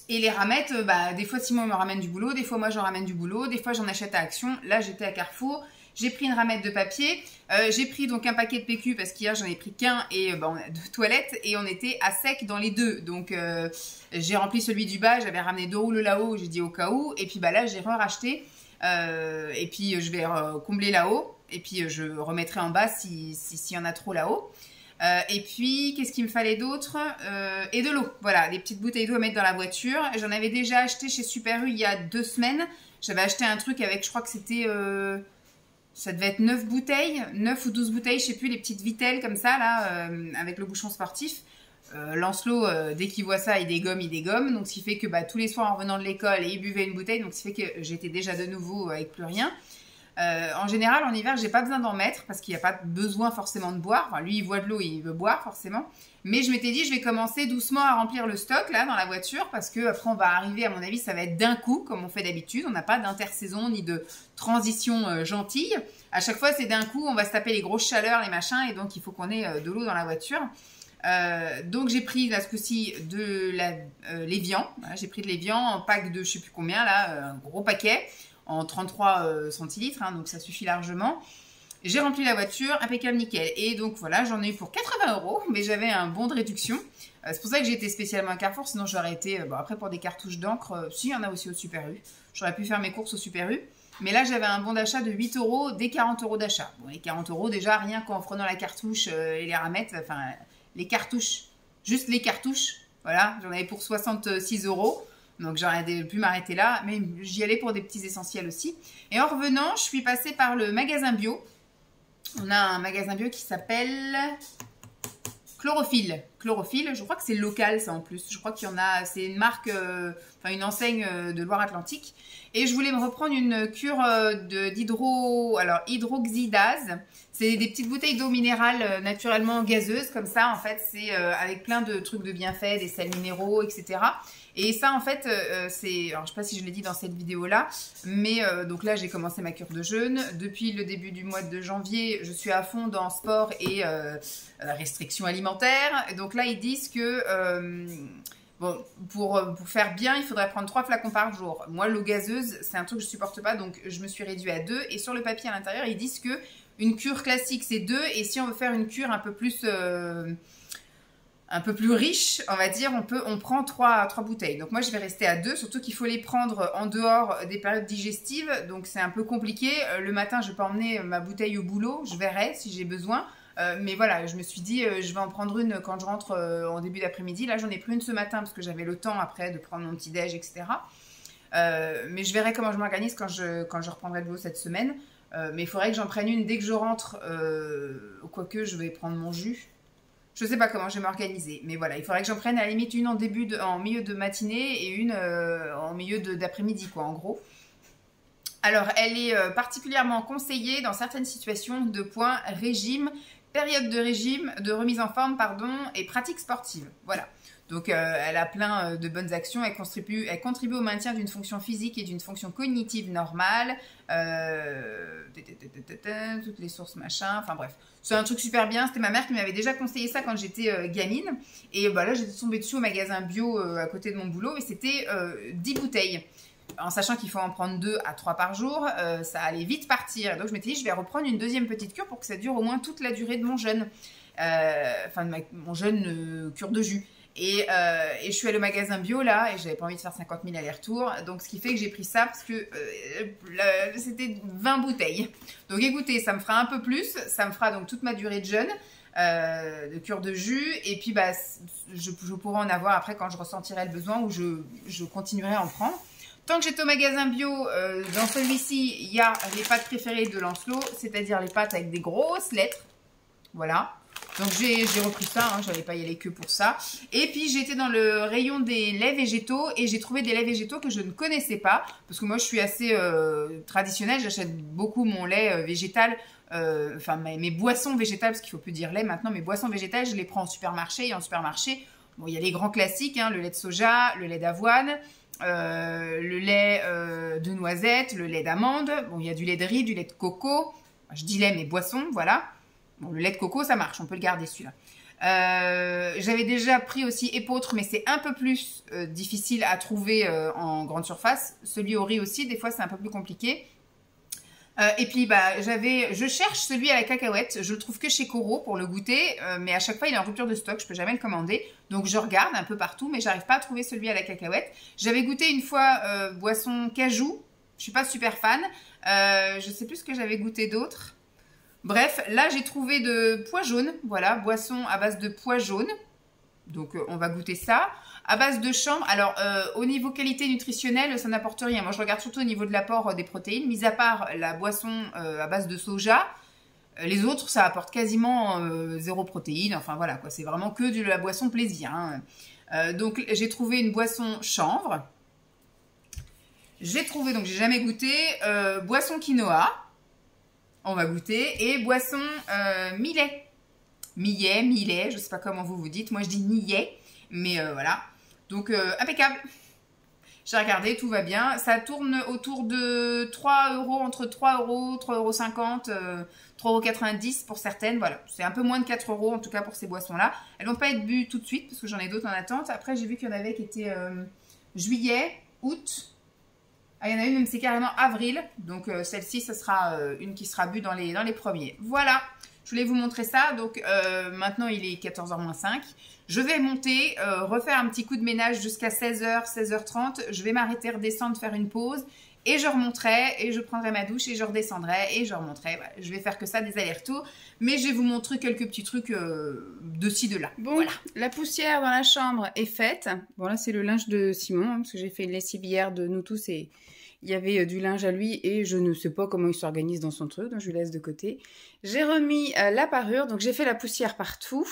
Et les ramettes, des fois Simon me ramène du boulot, des fois moi j'en ramène du boulot, des fois j'en achète à Action. Là, j'étais à Carrefour. J'ai pris une ramette de papier, j'ai pris donc un paquet de PQ parce qu'hier j'en ai pris qu'un et de toilettes et on était à sec dans les deux. Donc j'ai rempli celui du bas, j'avais ramené 2 rouleaux là-haut, j'ai dit au cas où. Et puis là j'ai racheté et puis je vais combler là-haut et puis je remettrai en bas s'il y en a trop là-haut. Et puis, qu'est-ce qu'il me fallait d'autre et de l'eau, voilà, des petites bouteilles d'eau à mettre dans la voiture. J'en avais déjà acheté chez Super U il y a 2 semaines. J'avais acheté un truc avec, je crois que c'était... ça devait être 9 bouteilles, 9 ou 12 bouteilles, je sais plus, les petites vitelles comme ça, là, avec le bouchon sportif. Lancelot, dès qu'il voit ça, il dégomme. Donc, ce qui fait que tous les soirs, en revenant de l'école, il buvait une bouteille. Donc, ce qui fait que j'étais déjà de nouveau avec plus rien. En général, en hiver, j'ai pas besoin d'en mettre parce qu'il n'y a pas besoin forcément de boire. Enfin, lui, il voit de l'eau, il veut boire forcément. Mais je m'étais dit, je vais commencer doucement à remplir le stock là dans la voiture parce que après, on va arriver, à mon avis, ça va être d'un coup comme on fait d'habitude. On n'a pas d'intersaison ni de transition gentille. À chaque fois, c'est d'un coup, on va se taper les grosses chaleurs, les machins, et donc il faut qu'on ait de l'eau dans la voiture. Donc j'ai pris là ce coup-ci de l'Evian. Voilà, j'ai pris de l'Evian en pack de je sais plus combien là, un gros paquet. En 33 centilitres, donc ça suffit largement. J'ai rempli la voiture, impeccable, nickel. Et donc voilà, j'en ai eu pour 80 €, mais j'avais un bon de réduction. C'est pour ça que j'ai été spécialement à Carrefour, sinon j'aurais été, après pour des cartouches d'encre, si, il y en a aussi au Super U. J'aurais pu faire mes courses au Super U. Mais là, j'avais un bon d'achat de 8 € dès 40 € d'achat. Bon, les 40 € déjà, rien qu'en prenant la cartouche et les ramettes, enfin, les cartouches, juste les cartouches, voilà, j'en avais pour 66 €. Donc j'aurais pu m'arrêter là, mais j'y allais pour des petits essentiels aussi. Et en revenant, je suis passée par le magasin bio. On a un magasin bio qui s'appelle Chlorophylle. Chlorophylle, je crois que c'est local ça en plus. Je crois qu'il y en a, c'est une marque, une enseigne de Loire-Atlantique. Et je voulais me reprendre une cure hydroxydase. C'est des petites bouteilles d'eau minérale naturellement gazeuse comme ça. En fait, c'est avec plein de trucs de bienfaits, des sels minéraux, etc. Et ça, en fait, c'est... Alors, je ne sais pas si je l'ai dit dans cette vidéo-là, mais donc là, j'ai commencé ma cure de jeûne. Depuis le début du mois de janvier, je suis à fond dans sport et restrictions alimentaires. Donc là, ils disent que... Bon, pour faire bien, il faudrait prendre 3 flacons par jour. Moi, l'eau gazeuse, c'est un truc que je supporte pas, donc je me suis réduite à 2. Et sur le papier à l'intérieur, ils disent que une cure classique, c'est 2. Et si on veut faire une cure un peu plus riche, on va dire, on prend 3 bouteilles. Donc moi, je vais rester à 2, surtout qu'il faut les prendre en dehors des périodes digestives. Donc c'est un peu compliqué. Le matin, je vais pas emmener ma bouteille au boulot. Je verrai si j'ai besoin. Mais voilà, je me suis dit, je vais en prendre une quand je rentre en début d'après-midi. Là, j'en ai pris une ce matin parce que j'avais le temps après de prendre mon petit-déj, etc. Mais je verrai comment je m'organise quand je reprendrai le boulot cette semaine. Mais il faudrait que j'en prenne une dès que je rentre. Quoique, je vais prendre mon jus. Je sais pas comment je vais m'organiser. Mais voilà, il faudrait que j'en prenne à la limite une en milieu de matinée et une en milieu d'après-midi, quoi, en gros. Alors, elle est particulièrement conseillée dans certaines situations de points régime, période de régime, de remise en forme, pardon, et pratique sportive. Voilà. Donc, elle a plein de bonnes actions. Elle contribue au maintien d'une fonction physique et d'une fonction cognitive normale. Toutes les sources, machin. Enfin, bref. C'est un truc super bien. C'était ma mère qui m'avait déjà conseillé ça quand j'étais gamine. Et bah, là, j'étais tombée dessus au magasin bio à côté de mon boulot. Et c'était 10 bouteilles. En sachant qu'il faut en prendre 2 à 3 par jour, ça allait vite partir. Et donc, je m'étais dit, je vais reprendre une deuxième petite cure pour que ça dure au moins toute la durée de mon jeûne. Mon jeûne cure de jus. Et je suis allée au magasin bio là et j'avais pas envie de faire 50 000 allers-retours. Donc ce qui fait que j'ai pris ça parce que c'était 20 bouteilles. Donc écoutez, ça me fera un peu plus. Ça me fera donc toute ma durée de jeûne de cure de jus. Et puis bah, je pourrai en avoir après quand je ressentirai le besoin ou je continuerai à en prendre. Tant que j'étais au magasin bio, dans celui-ci, il y a les pâtes préférées de Lancelot, c'est-à-dire les pâtes avec des grosses lettres. Voilà. Donc j'ai repris ça, hein, je n'allais pas y aller que pour ça. Et puis j'étais dans le rayon des laits végétaux et j'ai trouvé des laits végétaux que je ne connaissais pas. Parce que moi je suis assez traditionnelle, j'achète beaucoup mon lait végétal, enfin mes boissons végétales, parce qu'il ne faut plus dire lait maintenant, mes boissons végétales je les prends en supermarché. Et en supermarché, bon, il y a les grands classiques, hein, le lait de soja, le lait d'avoine, le lait de noisette, le lait d'amande, bon, il y a du lait de riz, du lait de coco. Je dis lait mais boissons, voilà. Bon, le lait de coco, ça marche, on peut le garder celui-là. J'avais déjà pris aussi épeautre, mais c'est un peu plus difficile à trouver en grande surface. Celui au riz aussi, des fois c'est un peu plus compliqué. Et puis bah, je cherche celui à la cacahuète, je le trouve que chez Coro pour le goûter, mais à chaque fois il est en rupture de stock, je peux jamais le commander. Donc je regarde un peu partout, mais j'arrive pas à trouver celui à la cacahuète. J'avais goûté une fois boisson cajou, je suis pas super fan. Je sais plus ce que j'avais goûté d'autre. Bref, là j'ai trouvé de pois jaunes, voilà, boisson à base de pois jaunes. Donc on va goûter ça. À base de chanvre, alors au niveau qualité nutritionnelle, ça n'apporte rien. Moi je regarde surtout au niveau de l'apport des protéines, mis à part la boisson à base de soja. Les autres, ça apporte quasiment 0 protéines. Enfin voilà, quoi, c'est vraiment que de la boisson plaisir. Hein. Donc j'ai trouvé une boisson chanvre. J'ai trouvé, donc j'ai jamais goûté, boisson quinoa. On va goûter. Et boisson millet. Millet, je sais pas comment vous dites. Moi, je dis millet. Mais voilà. Donc, impeccable. J'ai regardé, tout va bien. Ça tourne autour de 3 euros, entre 3 euros, 3,50 euros, 3,90 € pour certaines. Voilà. C'est un peu moins de 4 euros, en tout cas, pour ces boissons-là. Elles vont pas être bues tout de suite, parce que j'en ai d'autres en attente. Après, j'ai vu qu'il y en avait qui étaient juillet, août. Ah, il y en a une, même c'est carrément avril. Donc, celle-ci, ce sera une qui sera bue dans les premiers. Voilà. Je voulais vous montrer ça. Donc, maintenant, il est 14h moins 5. Je vais monter, refaire un petit coup de ménage jusqu'à 16h, 16h30. Je vais m'arrêter, redescendre, faire une pause. Et je remonterai, et je prendrai ma douche, et je redescendrai, et je remonterai. Voilà. Je vais faire que ça, des allers-retours. Mais je vais vous montrer quelques petits trucs de ci, de là. Bon, voilà. La poussière dans la chambre est faite. Bon, là, c'est le linge de Simon, hein, parce que j'ai fait une lessive hier de nous tous, et il y avait du linge à lui, et je ne sais pas comment il s'organise dans son truc, donc je lui laisse de côté. J'ai remis la parure, donc j'ai fait la poussière partout.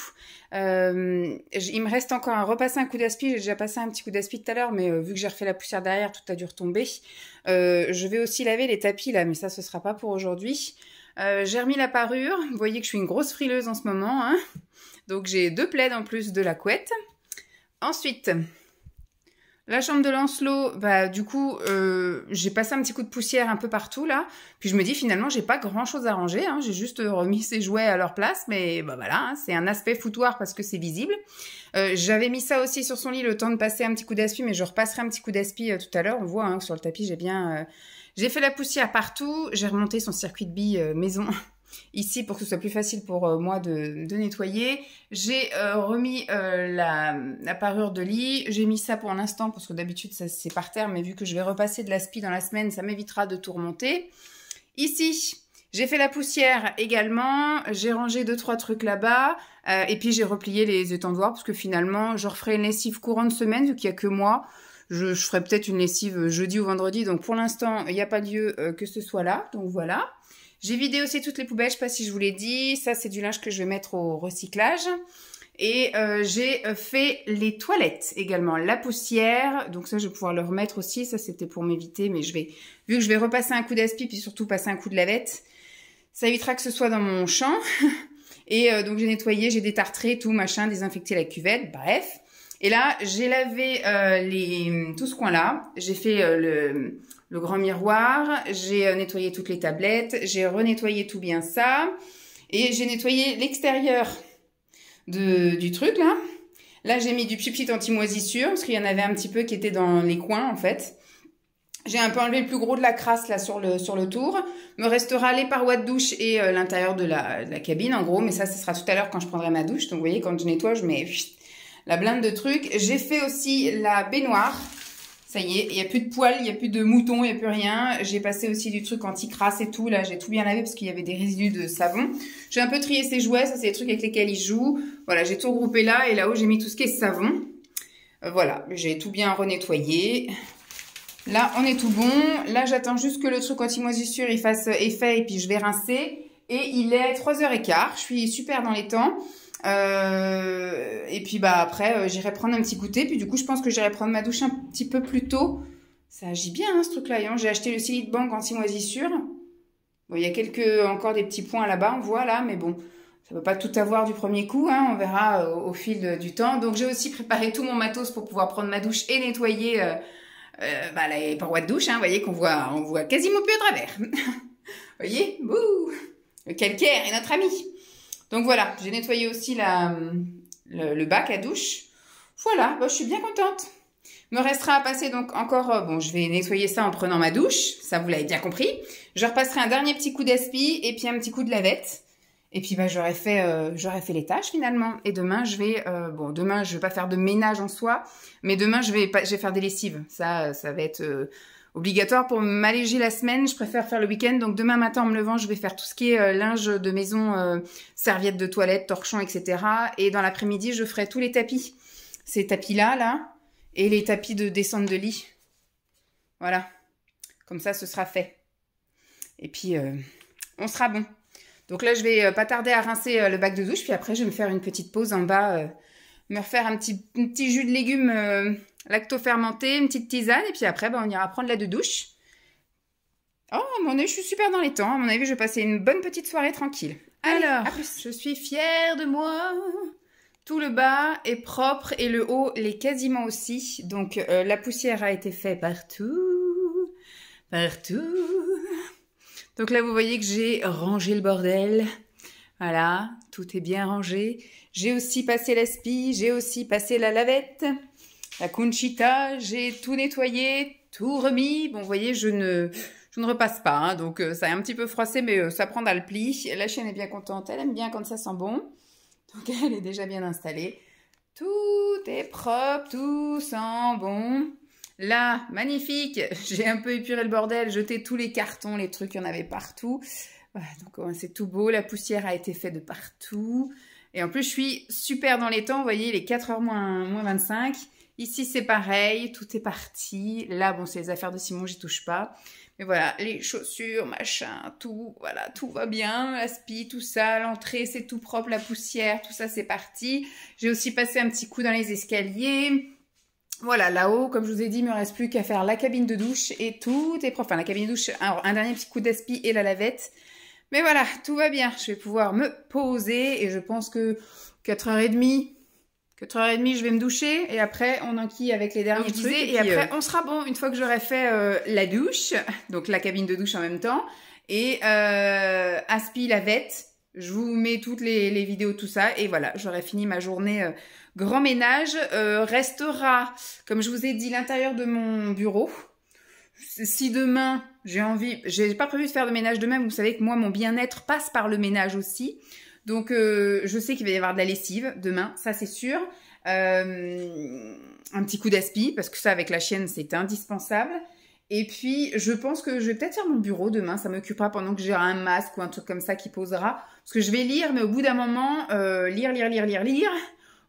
Il me reste encore à repasser un coup d'aspi. J'ai déjà passé un petit coup d'aspi tout à l'heure, mais vu que j'ai refait la poussière derrière, tout a dû retomber. Je vais aussi laver les tapis là, mais ça, ce sera pas pour aujourd'hui. J'ai remis la parure. Vous voyez que je suis une grosse frileuse en ce moment, hein. Donc j'ai 2 plaids en plus de la couette. Ensuite, la chambre de Lancelot, bah du coup, j'ai passé un petit coup de poussière un peu partout là. Puis je me dis finalement, j'ai pas grand chose à ranger, hein. J'ai juste remis ses jouets à leur place, mais bah voilà, hein, c'est un aspect foutoir parce que c'est visible. J'avais mis ça aussi sur son lit le temps de passer un petit coup d'aspi, mais je repasserai un petit coup d'aspi tout à l'heure. On voit hein, sur le tapis, j'ai bien, j'ai fait la poussière partout. J'ai remonté son circuit de billes maison. Ici pour que ce soit plus facile pour moi de nettoyer. J'ai remis la parure de lit. J'ai mis ça pour l'instant parce que d'habitude c'est par terre, mais vu que je vais repasser de l'aspi dans la semaine, ça m'évitera de tout remonter. Ici, j'ai fait la poussière également. J'ai rangé 2-3 trucs là-bas. Et puis j'ai replié les étendoirs parce que finalement, je referai une lessive courant de semaine vu qu'il n'y a que moi. Je ferai peut-être une lessive jeudi ou vendredi. Donc pour l'instant, il n'y a pas lieu que ce soit là. Donc voilà. J'ai vidé aussi toutes les poubelles, je sais pas si je vous l'ai dit. Ça, c'est du linge que je vais mettre au recyclage. Et j'ai fait les toilettes également, la poussière. Donc ça, je vais pouvoir le remettre aussi. Ça, c'était pour m'éviter, mais vu que je vais repasser un coup d'aspi, puis surtout passer un coup de lavette, ça évitera que ce soit dans mon champ. Et donc j'ai nettoyé, j'ai détartré, tout machin, désinfecté la cuvette, bref. Et là, j'ai lavé tout ce coin-là. J'ai fait le grand miroir, j'ai nettoyé toutes les tablettes, j'ai renettoyé tout bien ça. Et j'ai nettoyé l'extérieur du truc là. Là, j'ai mis du pchit anti-moisissure parce qu'il y en avait un petit peu qui était dans les coins en fait. J'ai un peu enlevé le plus gros de la crasse là sur le tour. Me restera les parois de douche et l'intérieur de la cabine en gros. Mais ça, ce sera tout à l'heure quand je prendrai ma douche. Donc vous voyez, quand je nettoie, je mets la blinde de trucs. J'ai fait aussi la baignoire. Ça y est, il n'y a plus de poils, il n'y a plus de moutons, il n'y a plus rien. J'ai passé aussi du truc anti-crasse et tout. Là, j'ai tout bien lavé parce qu'il y avait des résidus de savon. J'ai un peu trié ses jouets. Ça, c'est les trucs avec lesquels il joue. Voilà, j'ai tout regroupé là. Et là-haut, j'ai mis tout ce qui est savon. Voilà, j'ai tout bien renettoyé. Là, on est tout bon. Là, j'attends juste que le truc anti-moisissure il fasse effet et puis je vais rincer. Et il est 3h15. Je suis super dans les temps. Et puis bah après, j'irai prendre un petit goûter. Puis du coup, je pense que j'irai prendre ma douche un petit peu plus tôt. Ça agit bien, hein, ce truc-là. J'ai acheté le Silite Bank anti-moisissure. Bon, il y a encore des petits points là-bas, on voit là. Mais bon, ça ne peut pas tout avoir du premier coup. Hein, on verra au fil du temps. Donc, j'ai aussi préparé tout mon matos pour pouvoir prendre ma douche et nettoyer... les parois de douche, hein, vous voyez qu'on on voit quasiment plus à travers. Vous voyez, bouh, le calcaire est notre ami. Donc voilà, j'ai nettoyé aussi le bac à douche. Voilà, je suis bien contente. Me restera à passer donc encore, je vais nettoyer ça en prenant ma douche, ça vous l'avez bien compris. Je repasserai un dernier petit coup d'aspi et puis un petit coup de lavette. Et puis j'aurais fait les tâches finalement. Et demain je vais demain je vais pas faire de ménage en soi, mais demain je vais faire des lessives. Ça va être obligatoire pour m'alléger la semaine. Je préfère faire le week-end. Donc demain matin en me levant, je vais faire tout ce qui est linge de maison, serviettes de toilette, torchons, etc. Et dans l'après-midi, je ferai tous les tapis. Ces tapis-là, et les tapis de descente de lit. Voilà. Comme ça, ce sera fait. Et puis on sera bon. Donc là, je vais pas tarder à rincer le bac de douche. Puis après, je vais me faire une petite pause en bas. Me refaire un petit jus de légumes lacto-fermenté, une petite tisane. Et puis après, on ira prendre la douche. Oh, à mon avis, je suis super dans les temps. À mon avis, je vais passer une bonne petite soirée tranquille. Allez, alors, je suis fière de moi. Tout le bas est propre et le haut l'est quasiment aussi. Donc, la poussière a été faite partout. Partout. Donc là, vous voyez que j'ai rangé le bordel. Voilà, tout est bien rangé. J'ai aussi passé l'aspi, j'ai aussi passé la lavette, la Conchita, j'ai tout nettoyé, tout remis. Bon, vous voyez, je ne repasse pas, hein, donc ça est un petit peu froissé, mais ça prendra le pli. La chienne est bien contente, elle aime bien quand ça sent bon. Donc elle est déjà bien installée. Tout est propre, tout sent bon. Là, magnifique, j'ai un peu épuré le bordel, jeté tous les cartons, les trucs, il y en avait partout. Voilà, donc c'est tout beau, la poussière a été faite de partout. Et en plus, je suis super dans les temps, vous voyez, il est 4h moins 25. Ici, c'est pareil, tout est parti. Là, c'est les affaires de Simon, j'y touche pas. Mais voilà, les chaussures, machin, tout, voilà, tout va bien, l'aspi, tout ça, l'entrée, c'est tout propre, la poussière, tout ça, c'est parti. J'ai aussi passé un petit coup dans les escaliers. Voilà, là-haut, comme je vous ai dit, il ne me reste plus qu'à faire la cabine de douche et tout est propre. Enfin, la cabine de douche, un dernier petit coup d'aspi et la lavette. Mais voilà, tout va bien. Je vais pouvoir me poser et je pense que 4h30, je vais me doucher et après, on enquille avec les derniers trucs. Et après, on sera bon une fois que j'aurai fait la douche, donc la cabine de douche en même temps, et aspi, lavette. Je vous mets toutes les vidéos, tout ça. Et voilà, j'aurai fini ma journée grand ménage. Restera, comme je vous ai dit, l'intérieur de mon bureau. Si demain, j'ai pas prévu de faire de ménage demain. Vous savez que moi, mon bien-être passe par le ménage aussi. Donc, je sais qu'il va y avoir de la lessive demain, ça c'est sûr. Un petit coup d'aspi, parce que ça, avec la chienne, c'est indispensable. Et puis, je pense que je vais peut-être faire mon bureau demain. Ça m'occupera pendant que j'ai un masque ou un truc comme ça qui posera. Parce que je vais lire, mais au bout d'un moment, lire.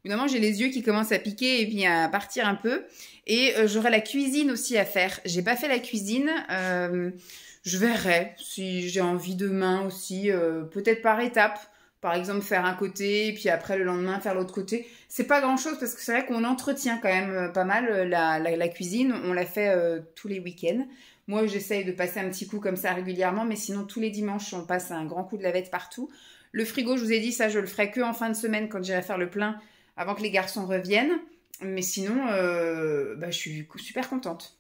Évidemment, j'ai les yeux qui commencent à piquer et puis à partir un peu. Et j'aurai la cuisine aussi à faire. J'ai pas fait la cuisine. Je verrai si j'ai envie demain aussi, peut-être par étapes. Par exemple, faire un côté, puis après le lendemain faire l'autre côté. C'est pas grand-chose parce que c'est vrai qu'on entretient quand même pas mal la cuisine. On la fait tous les week-ends. Moi, j'essaye de passer un petit coup comme ça régulièrement, mais sinon tous les dimanches, on passe un grand coup de lavette partout. Le frigo, je vous ai dit, ça, je le ferai que en fin de semaine quand j'irai faire le plein avant que les garçons reviennent. Mais sinon, je suis super contente.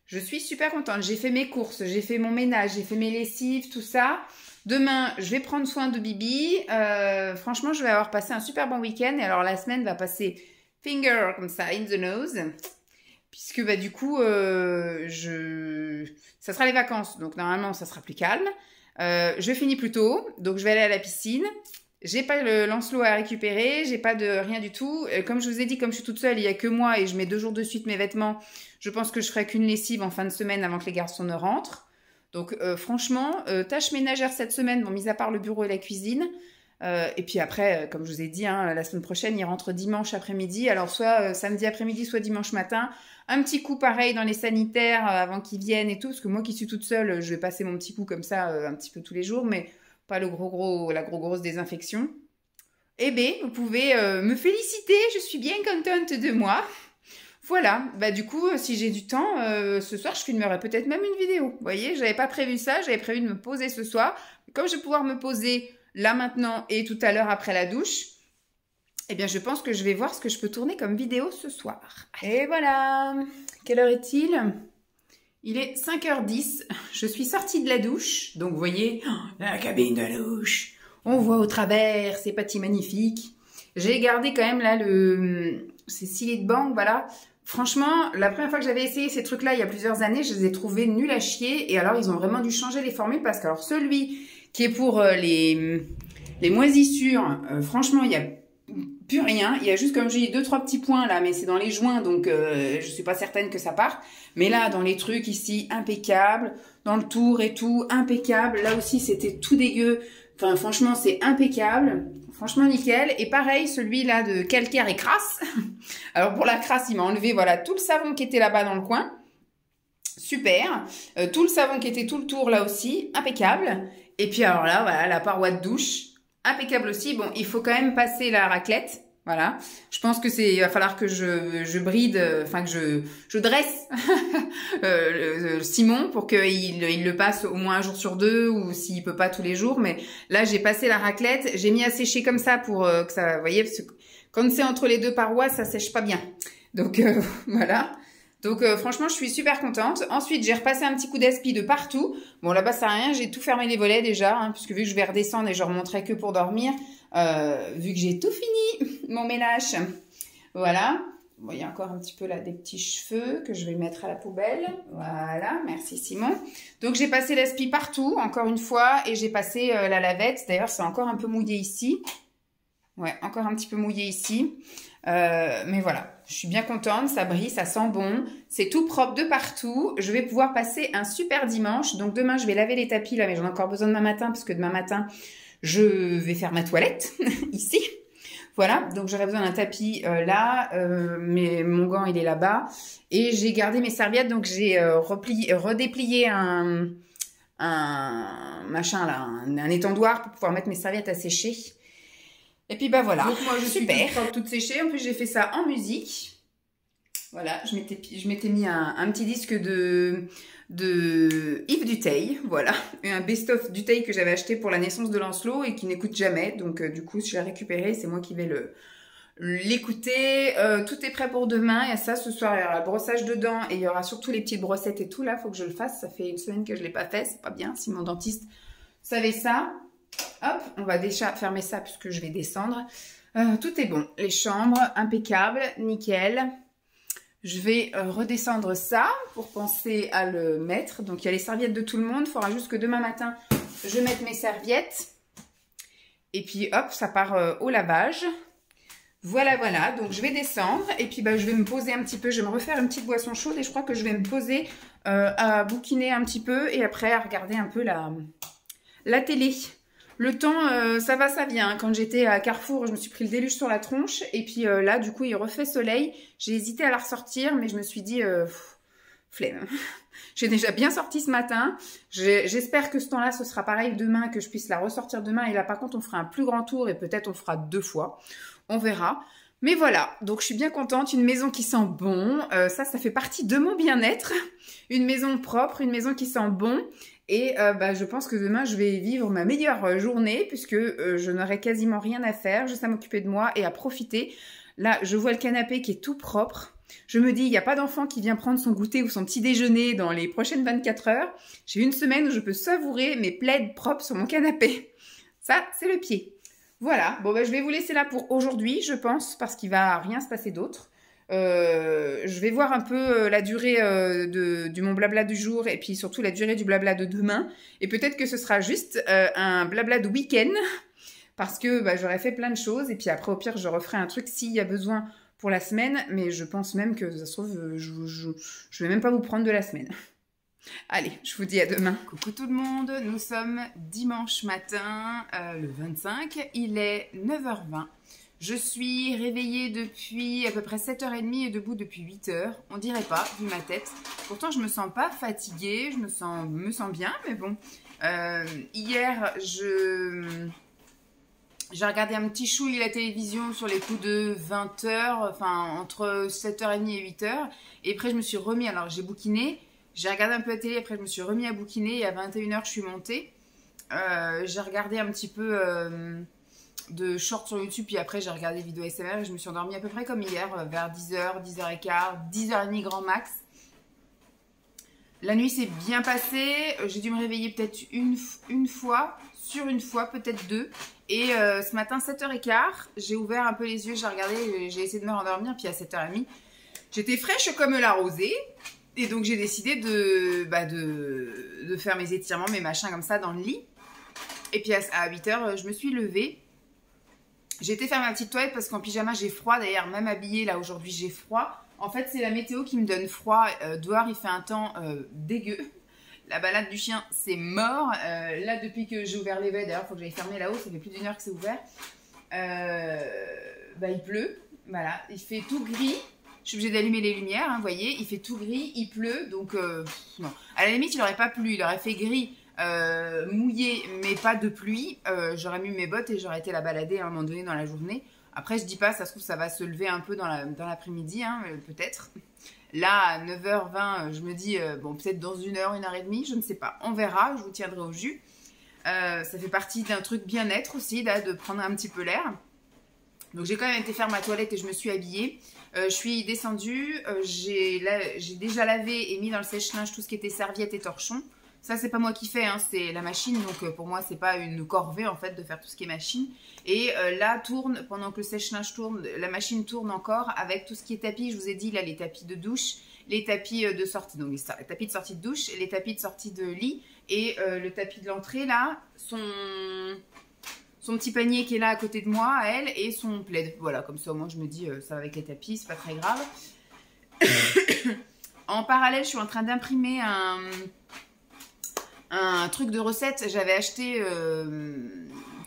Je suis super contente. J'ai fait mes courses, j'ai fait mon ménage, j'ai fait mes lessives, tout ça. Demain, je vais prendre soin de Bibi. Franchement, je vais avoir passé un super bon week-end. Et alors, la semaine va passer finger comme ça, in the nose. Puisque du coup, ça sera les vacances. Donc, normalement, ça sera plus calme. Je finis plus tôt. Donc, je vais aller à la piscine. J'ai pas le Lancelot à récupérer. J'ai pas de rien du tout. Comme je vous ai dit, comme je suis toute seule, il y a que moi et je mets 2 jours de suite mes vêtements. Je pense que je ferai qu'une lessive en fin de semaine avant que les garçons ne rentrent. Donc franchement, tâches ménagères cette semaine, bon, mis à part le bureau et la cuisine. Et puis après, comme je vous ai dit, hein, la semaine prochaine, il rentre dimanche après-midi. Alors soit samedi après-midi, soit dimanche matin. Un petit coup pareil dans les sanitaires avant qu'ils viennent et tout. Parce que moi qui suis toute seule, je vais passer mon petit coup comme ça un petit peu tous les jours. Mais pas la grosse désinfection. Eh bien, vous pouvez me féliciter. Je suis bien contente de moi. Voilà, du coup, si j'ai du temps, ce soir, je filmerai peut-être même une vidéo. Vous voyez, j'avais pas prévu ça, j'avais prévu de me poser ce soir. Comme je vais pouvoir me poser là maintenant et tout à l'heure après la douche, eh bien, je pense que je vais voir ce que je peux tourner comme vidéo ce soir. Et voilà, quelle heure est-il? Il est 5h10, je suis sortie de la douche. Donc, vous voyez, la cabine de la douche, on voit au travers, c'est pas si magnifique. J'ai gardé quand même là ces scellés de banque, voilà. Franchement, la première fois que j'avais essayé ces trucs-là, il y a plusieurs années, je les ai trouvés nuls à chier. Et alors, ils ont vraiment dû changer les formules parce que alors celui qui est pour les moisissures, franchement, il n'y a plus rien. Il y a juste, comme j'ai dit, 2-3 petits points là, mais c'est dans les joints, donc je suis pas certaine que ça parte. Mais là, dans les trucs ici, impeccable. Dans le tour et tout, impeccable. Là aussi, c'était tout dégueu. Enfin, franchement, c'est impeccable. Franchement, nickel. Et pareil, celui-là de calcaire et crasse. Alors, pour la crasse, il m'a enlevé, voilà, tout le savon qui était là-bas dans le coin. Super. Tout le savon qui était tout le tour, là aussi. Impeccable. Et puis, alors là, voilà, la paroi de douche. Impeccable aussi. Bon, il faut quand même passer la raclette. Voilà. Je pense que il va falloir que je bride, enfin que je dresse Simon pour qu'il le passe au moins un jour sur 2 ou s'il peut pas tous les jours. Mais là, j'ai passé la raclette, j'ai mis à sécher comme ça pour que ça, vous voyez, parce que quand c'est entre les deux parois, ça sèche pas bien. Donc voilà. Donc franchement, je suis super contente. Ensuite, j'ai repassé un petit coup d'aspi de partout. Bon, là-bas, ça sert à rien. J'ai tout fermé les volets déjà, hein, puisque vu que je vais redescendre et je remonterai que pour dormir, vu que j'ai tout fini, mon ménage. Voilà. Bon, il y a encore un petit peu là des petits cheveux que je vais mettre à la poubelle. Voilà, merci Simon. Donc, j'ai passé l'aspi partout, encore une fois, et j'ai passé la lavette. D'ailleurs, c'est encore un peu mouillé ici. Ouais, encore un petit peu mouillé ici. Mais voilà, je suis bien contente, ça brille, ça sent bon, c'est tout propre de partout. Je vais pouvoir passer un super dimanche. Donc demain, je vais laver les tapis là, mais j'en ai encore besoin demain matin parce que demain matin, je vais faire ma toilette ici. Voilà, donc j'aurai besoin d'un tapis là, mais mon gant il est là-bas. Et j'ai gardé mes serviettes, donc j'ai redéplié un machin là, un étendoir pour pouvoir mettre mes serviettes à sécher. Et puis voilà, donc moi je suis toute séchée. En plus j'ai fait ça en musique. Voilà, je m'étais mis un petit disque de Yves Duteil, voilà, et un best-of Duteil que j'avais acheté pour la naissance de Lancelot et qui n'écoute jamais. Donc du coup je l'ai récupéré, c'est moi qui vais l'écouter. Tout est prêt pour demain. Il y a ça ce soir, il y aura le brossage de dents et il y aura surtout les petites brossettes et tout là. Faut que je le fasse. Ça fait une semaine que je l'ai pas fait, c'est pas bien. Si mon dentiste savait ça. Hop, on va déjà fermer ça puisque je vais descendre. Tout est bon. Les chambres, impeccable, nickel. Je vais redescendre ça pour penser à le mettre. Donc, il y a les serviettes de tout le monde. Il faudra juste que demain matin, je mette mes serviettes. Et puis, hop, ça part au lavage. Voilà, voilà. Donc, je vais descendre. Et puis, je vais me poser un petit peu. Je vais me refaire une petite boisson chaude. Et je crois que je vais me poser à bouquiner un petit peu. Et après, à regarder un peu la télé. Le temps, ça va, ça vient. Quand j'étais à Carrefour, je me suis pris le déluge sur la tronche. Et puis là, du coup, il refait soleil. J'ai hésité à la ressortir, mais je me suis dit, flemme. J'ai déjà bien sorti ce matin. J'espère que ce temps-là, ce sera pareil demain, que je puisse la ressortir demain. Et là, par contre, on fera un plus grand tour et peut-être on fera 2 fois. On verra. Mais voilà, donc je suis bien contente. Une maison qui sent bon. Ça fait partie de mon bien-être. Une maison propre, une maison qui sent bon. Et je pense que demain, je vais vivre ma meilleure journée puisque je n'aurai quasiment rien à faire, juste à m'occuper de moi et à profiter. Là, je vois le canapé qui est tout propre. Je me dis, il n'y a pas d'enfant qui vient prendre son goûter ou son petit déjeuner dans les prochaines 24 heures. J'ai une semaine où je peux savourer mes plaids propres sur mon canapé. Ça, c'est le pied. Voilà, bon je vais vous laisser là pour aujourd'hui, je pense, parce qu'il va rien se passer d'autre. Je vais voir un peu la durée du mon blabla du jour et puis surtout la durée du blabla de demain. Et peut-être que ce sera juste un blabla de week-end parce que j'aurais fait plein de choses. Et puis après, au pire, je referai un truc s'il y a besoin pour la semaine. Mais je pense même que ça se trouve, je vais même pas vous prendre de la semaine. Allez, je vous dis à demain. Coucou tout le monde, nous sommes dimanche matin, le 25. Il est 9h20. Je suis réveillée depuis à peu près 7h30 et debout depuis 8h. On dirait pas, vu ma tête. Pourtant, je me sens pas fatiguée, je me sens bien, mais bon. Hier, j'ai regardé un petit chouille la télévision sur les coups de 20h, enfin entre 7h30 et 8h. Et après, je me suis remis, alors j'ai bouquiné, j'ai regardé un peu la télé, après je me suis remis à bouquiner et à 21h, je suis montée. J'ai regardé un petit peu... de shorts sur YouTube, puis après j'ai regardé des vidéos ASMR et je me suis endormie à peu près comme hier, vers 10h, 10h15, 10h30 grand max. La nuit s'est bien passée, j'ai dû me réveiller peut-être une fois, sur une fois, peut-être 2. Et ce matin, 7h15, j'ai ouvert un peu les yeux, j'ai regardé, j'ai essayé de me rendormir, puis à 7h30, j'étais fraîche comme la rosée. Et donc j'ai décidé de faire mes étirements, mes machins comme ça dans le lit. Et puis à 8h, je me suis levée. J'ai été faire ma petite toilette parce qu'en pyjama j'ai froid. D'ailleurs, même habillée là aujourd'hui j'ai froid. En fait, c'est la météo qui me donne froid. Dehors, il fait un temps dégueu. La balade du chien, c'est mort. Là, depuis que j'ai ouvert l'éveil, d'ailleurs, il faut que j'aille fermer là-haut. Ça fait plus d'1 heure que c'est ouvert. Il pleut. Voilà, il fait tout gris. Je suis obligée d'allumer les lumières, hein, vous voyez. Il fait tout gris, il pleut. Donc, non. À la limite, il n'aurait pas plu. Il aurait fait gris. Mouillé mais pas de pluie, j'aurais mis mes bottes et j'aurais été la balader à un moment donné dans la journée. Après je dis pas, ça se trouve ça va se lever un peu dans l'après-midi, hein, peut-être. Là à 9h20 je me dis bon peut-être dans 1 heure, 1h30, je ne sais pas, on verra, je vous tiendrai au jus. Ça fait partie d'un truc bien-être aussi là, de prendre un petit peu l'air. Donc j'ai quand même été faire ma toilette et je me suis habillée. Je suis descendue, j'ai déjà lavé et mis dans le sèche-linge tout ce qui était serviettes et torchons. Ça, c'est pas moi qui fais, hein, c'est la machine. Donc, pour moi, c'est pas une corvée, en fait, de faire tout ce qui est machine. Et là, pendant que le sèche-linge tourne, la machine tourne encore avec tout ce qui est tapis. Je vous ai dit, là, les tapis de douche, les tapis de sortie. Donc, les tapis de sortie de douche, les tapis de sortie de lit. Et le tapis de l'entrée, là, son petit panier qui est là à côté de moi, à elle, et son plaid. Voilà, comme ça, au moins, je me dis, ça va avec les tapis, c'est pas très grave. En parallèle, je suis en train d'imprimer un truc de recette. J'avais acheté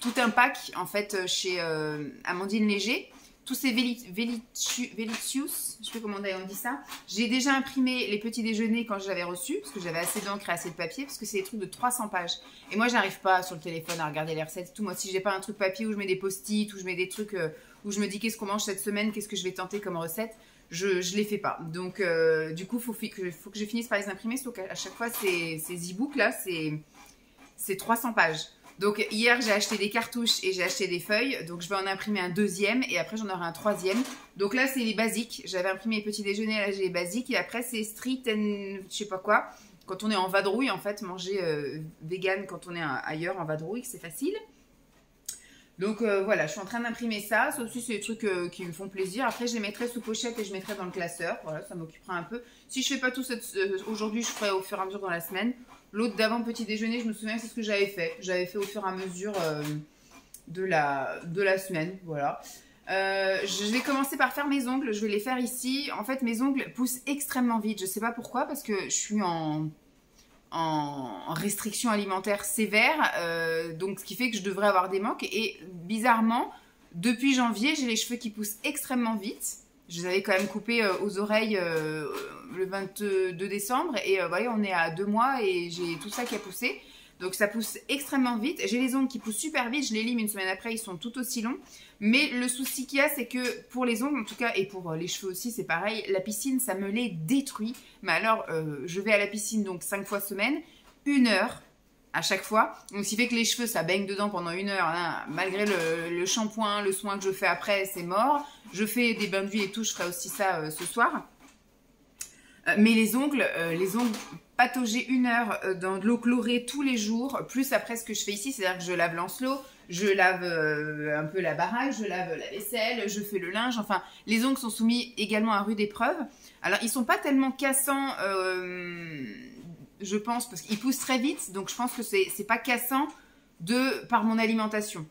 tout un pack en fait chez Amandine Léger, tous ces Velicious, je sais pas comment on dit ça. J'ai déjà imprimé les petits déjeuners quand je l'avais reçu parce que j'avais assez d'encre et assez de papier, parce que c'est des trucs de 300 pages et moi j'arrive pas sur le téléphone à regarder les recettes et tout. Moi, si j'ai pas un truc papier où je mets des post-it, où je mets des trucs où je me dis qu'est-ce qu'on mange cette semaine, qu'est-ce que je vais tenter comme recette, je les fais pas. Donc du coup faut que je finisse par les imprimer, sauf qu'à chaque fois ces e-books là c'est 300 pages. Donc hier j'ai acheté des cartouches et j'ai acheté des feuilles, donc je vais en imprimer un deuxième et après j'en aurai un troisième. Donc là c'est les basiques, j'avais imprimé les petits déjeuners, là j'ai les basiques et après c'est street and je sais pas quoi. Quand on est en vadrouille en fait, manger vegan quand on est ailleurs en vadrouille, c'est facile. Donc voilà, je suis en train d'imprimer ça. Ça aussi, c'est des trucs qui me font plaisir. Après, je les mettrai sous pochette et je mettrai dans le classeur. Voilà, ça m'occupera un peu. Si je fais pas tout aujourd'hui, je ferai au fur et à mesure dans la semaine. L'autre d'avant petit déjeuner, je me souviens, c'est ce que j'avais fait. J'avais fait au fur et à mesure de la semaine. Voilà. Je vais commencer par faire mes ongles. Je vais les faire ici. En fait, mes ongles poussent extrêmement vite. Je sais pas pourquoi, parce que je suis en en restriction alimentaire sévère, donc ce qui fait que je devrais avoir des manques. Et bizarrement, depuis janvier, j'ai les cheveux qui poussent extrêmement vite. Je les avais quand même coupés aux oreilles le 22 décembre. Et vous voyez, on est à 2 mois et j'ai tout ça qui a poussé. Donc ça pousse extrêmement vite. J'ai les ongles qui poussent super vite. Je les lime une semaine après, ils sont tout aussi longs. Mais le souci qu'il y a, c'est que pour les ongles en tout cas, et pour les cheveux aussi, c'est pareil. La piscine, ça me les détruit. Mais alors, je vais à la piscine donc 5 fois semaine, 1 heure à chaque fois. Donc ce qui fait que les cheveux, ça baigne dedans pendant 1 heure. Hein. Malgré le shampoing, le soin que je fais après, c'est mort. Je fais des bains d'huile et tout. Je ferai aussi ça ce soir. Mais les ongles patauger 1 heure dans de l'eau chlorée tous les jours, plus après ce que je fais ici, c'est-à-dire que je lave Lancelot, je lave un peu la baraque, je lave la vaisselle, je fais le linge, enfin, les ongles sont soumis également à rude épreuve. Alors, ils sont pas tellement cassants, je pense, parce qu'ils poussent très vite, donc je pense que c'est pas cassant par mon alimentation.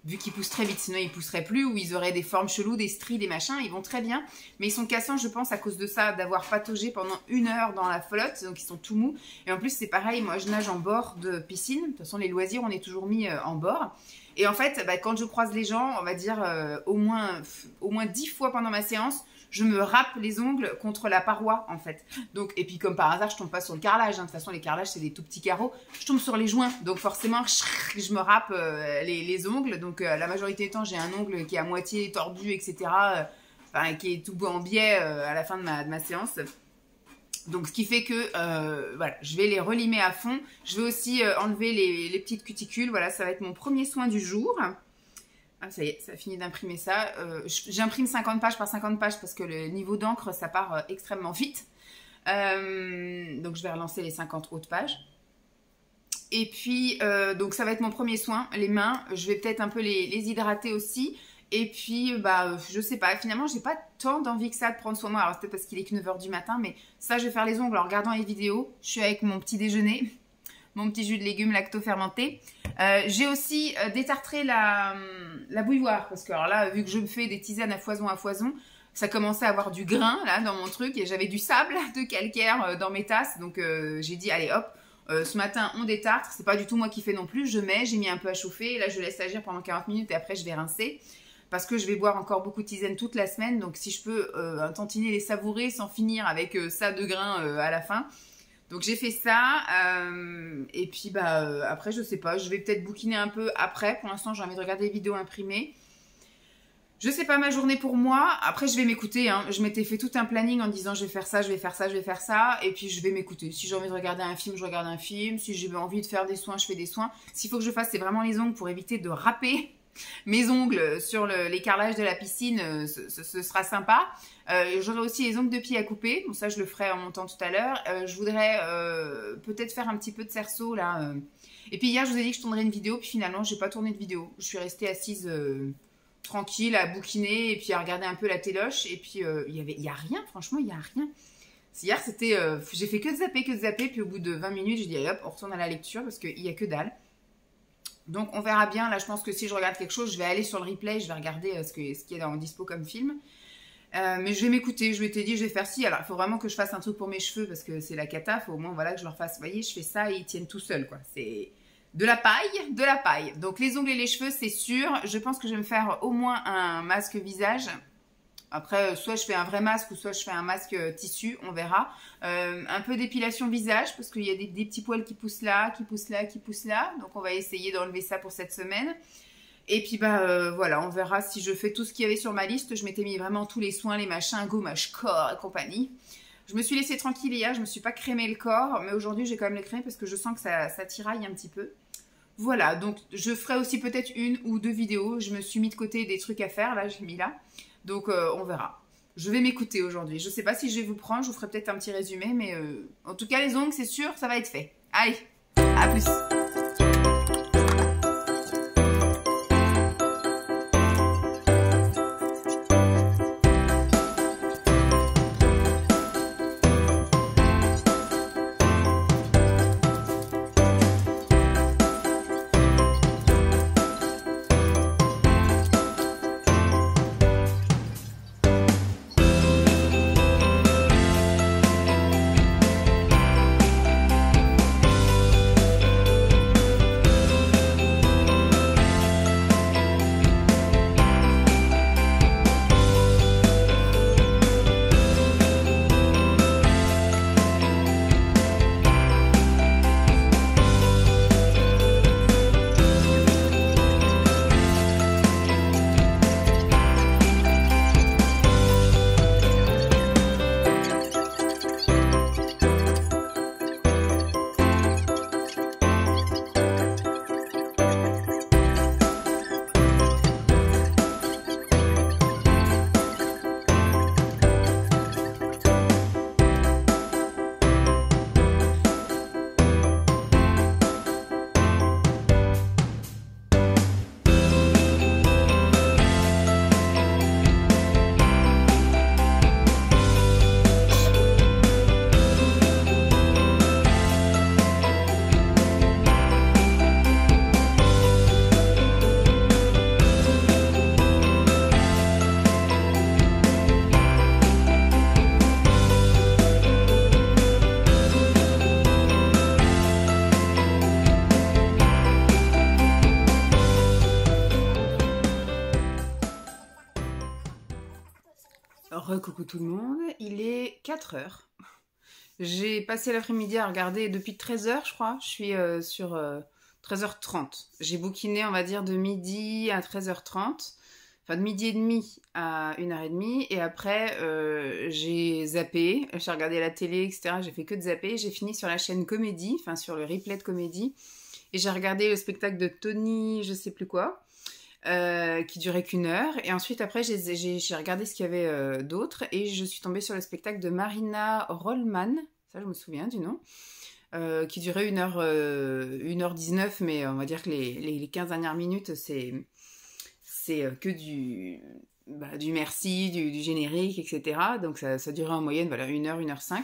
Vu qu'ils poussent très vite, sinon ils pousseraient plus, ou ils auraient des formes cheloues, des stries, des machins, ils vont très bien. Mais ils sont cassants, je pense, à cause de ça, d'avoir pataugé pendant 1 heure dans la flotte, donc ils sont tout mous. Et en plus, c'est pareil, moi je nage en bord de piscine, de toute façon les loisirs, on est toujours mis en bord. Et en fait, quand je croise les gens, on va dire au moins 10 fois pendant ma séance, je me râpe les ongles contre la paroi, en fait. Donc, et puis, comme par hasard, je tombe pas sur le carrelage. Hein. De toute façon, les carrelages, c'est des tout petits carreaux. Je tombe sur les joints. Donc, forcément, je me râpe les ongles. Donc, la majorité du temps, j'ai un ongle qui est à moitié tordu, etc. Enfin, qui est tout en biais à la fin de ma séance. Donc, ce qui fait que, voilà, je vais les relimer à fond. Je vais aussi enlever les petites cuticules. Voilà, ça va être mon premier soin du jour. Ah, ça y est, ça a fini d'imprimer ça. J'imprime 50 pages par 50 pages parce que le niveau d'encre, ça part extrêmement vite. Donc, je vais relancer les 50 autres pages. Et puis, donc, ça va être mon premier soin, les mains. Je vais peut-être un peu les hydrater aussi. Et puis, je sais pas. Finalement, j'ai pas tant d'envie que ça de prendre soin de moi. Alors, c'est peut-être parce qu'il est que 9 h du matin. Mais ça, je vais faire les ongles en regardant les vidéos. Je suis avec mon petit déjeuner. Mon petit jus de légumes lacto-fermenté. J'ai aussi détartré la bouilloire. Parce que alors là, vu que je me fais des tisanes à foison, ça commençait à avoir du grain là dans mon truc. Et j'avais du sable de calcaire dans mes tasses. Donc j'ai dit, allez hop, ce matin on détartre. C'est pas du tout moi qui fais non plus. J'ai mis un peu à chauffer. Et là, je laisse agir pendant 40 minutes et après je vais rincer. Parce que je vais boire encore beaucoup de tisanes toute la semaine. Donc si je peux un tantinet les savourer sans finir avec ça de grain à la fin. Donc j'ai fait ça, et puis après je sais pas, je vais peut-être bouquiner un peu après. Pour l'instant j'ai envie de regarder des vidéos imprimées. Je sais pas ma journée pour moi, après je vais m'écouter. Hein. Je m'étais fait tout un planning en disant je vais faire ça, je vais faire ça, je vais faire ça. Et puis je vais m'écouter. Si j'ai envie de regarder un film, je regarde un film. Si j'ai envie de faire des soins, je fais des soins. S'il faut que je fasse, c'est vraiment les ongles pour éviter de râper mes ongles sur les carrelages de la piscine, ce sera sympa. J'aurai aussi les ongles de pied à couper. Bon, ça, je le ferai en montant tout à l'heure. Je voudrais peut-être faire un petit peu de cerceau, là. Et puis hier, je vous ai dit que je tournerais une vidéo. Puis finalement, j'ai pas tourné de vidéo. Je suis restée assise tranquille à bouquiner et puis à regarder un peu la téloche. Et puis, il y a rien. Franchement, il y a rien. Hier, c'était... j'ai fait que de zapper. Puis au bout de 20 minutes, j'ai dit, allez hop, on retourne à la lecture parce qu'il y a que dalle. Donc, on verra bien. Là, je pense que si je regarde quelque chose, je vais aller sur le replay. Je vais regarder ce qu'il y a en dispo comme film. Mais je vais m'écouter. Je m'étais dit, je vais faire ci. Alors, il faut vraiment que je fasse un truc pour mes cheveux parce que c'est la cata. Il faut au moins voilà, que je leur fasse. Vous voyez, je fais ça et ils tiennent tout seuls, quoi. C'est de la paille, de la paille. Donc, les ongles et les cheveux, c'est sûr. Je pense que je vais me faire au moins un masque visage. Après, soit je fais un vrai masque ou soit je fais un masque tissu, on verra. Un peu d'épilation visage parce qu'il y a des petits poils qui poussent là, qui poussent là, qui poussent là. Donc, on va essayer d'enlever ça pour cette semaine. Et puis, voilà, on verra si je fais tout ce qu'il y avait sur ma liste. Je m'étais mis vraiment tous les soins, les machins, gommage corps et compagnie. Je me suis laissée tranquille hier, je me suis pas crémé le corps. Mais aujourd'hui, j'ai quand même le crémé parce que je sens que ça tiraille un petit peu. Voilà, donc je ferai aussi peut-être 1 ou 2 vidéos. Je me suis mis de côté des trucs à faire, là, j'ai mis là. Donc, on verra. Je vais m'écouter aujourd'hui. Je ne sais pas si je vais vous prendre. Je vous ferai peut-être un petit résumé. Mais en tout cas, les ongles, c'est sûr, ça va être fait. Allez, à plus. Recoucou tout le monde, il est 4 heures. J'ai passé l'après-midi à regarder depuis 13 heures, je crois. Je suis sur 13h30. J'ai bouquiné, on va dire, de midi à 13h30. Enfin, de midi et demi à 1h30. Et après, j'ai zappé. J'ai regardé la télé, etc. J'ai fait que de zapper. J'ai fini sur la chaîne Comédie, enfin sur le replay de Comédie. Et j'ai regardé le spectacle de Tony, je sais plus quoi. Qui durait qu'1 heure. Et ensuite, après, j'ai regardé ce qu'il y avait d'autre. Et je suis tombée sur le spectacle de Marina Rollman. Ça, je me souviens du nom. Qui durait 1h19. Mais on va dire que les 15 dernières minutes, c'est que du merci, du générique, etc. Donc, ça durait en moyenne, voilà, 1h, 1h05.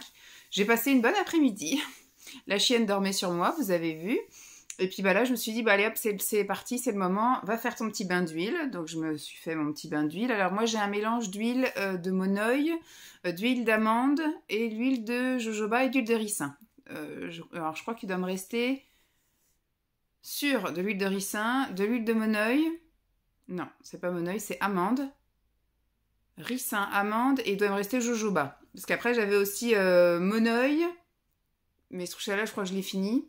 J'ai passé une bonne après-midi. La chienne dormait sur moi, vous avez vu. Et puis bah là, je me suis dit, bah allez hop, c'est parti, c'est le moment, va faire ton petit bain d'huile. Donc je me suis fait mon petit bain d'huile. Alors moi, j'ai un mélange d'huile de monoeil, d'huile d'amande et l'huile de jojoba et d'huile de ricin. Alors je crois qu'il doit me rester sur de l'huile de ricin, de l'huile de monoeil. Non, c'est pas monoeil, c'est amande. Ricin, amande et il doit me rester jojoba. Parce qu'après, j'avais aussi monoeil. Mais ce truc-là, je crois que je l'ai fini.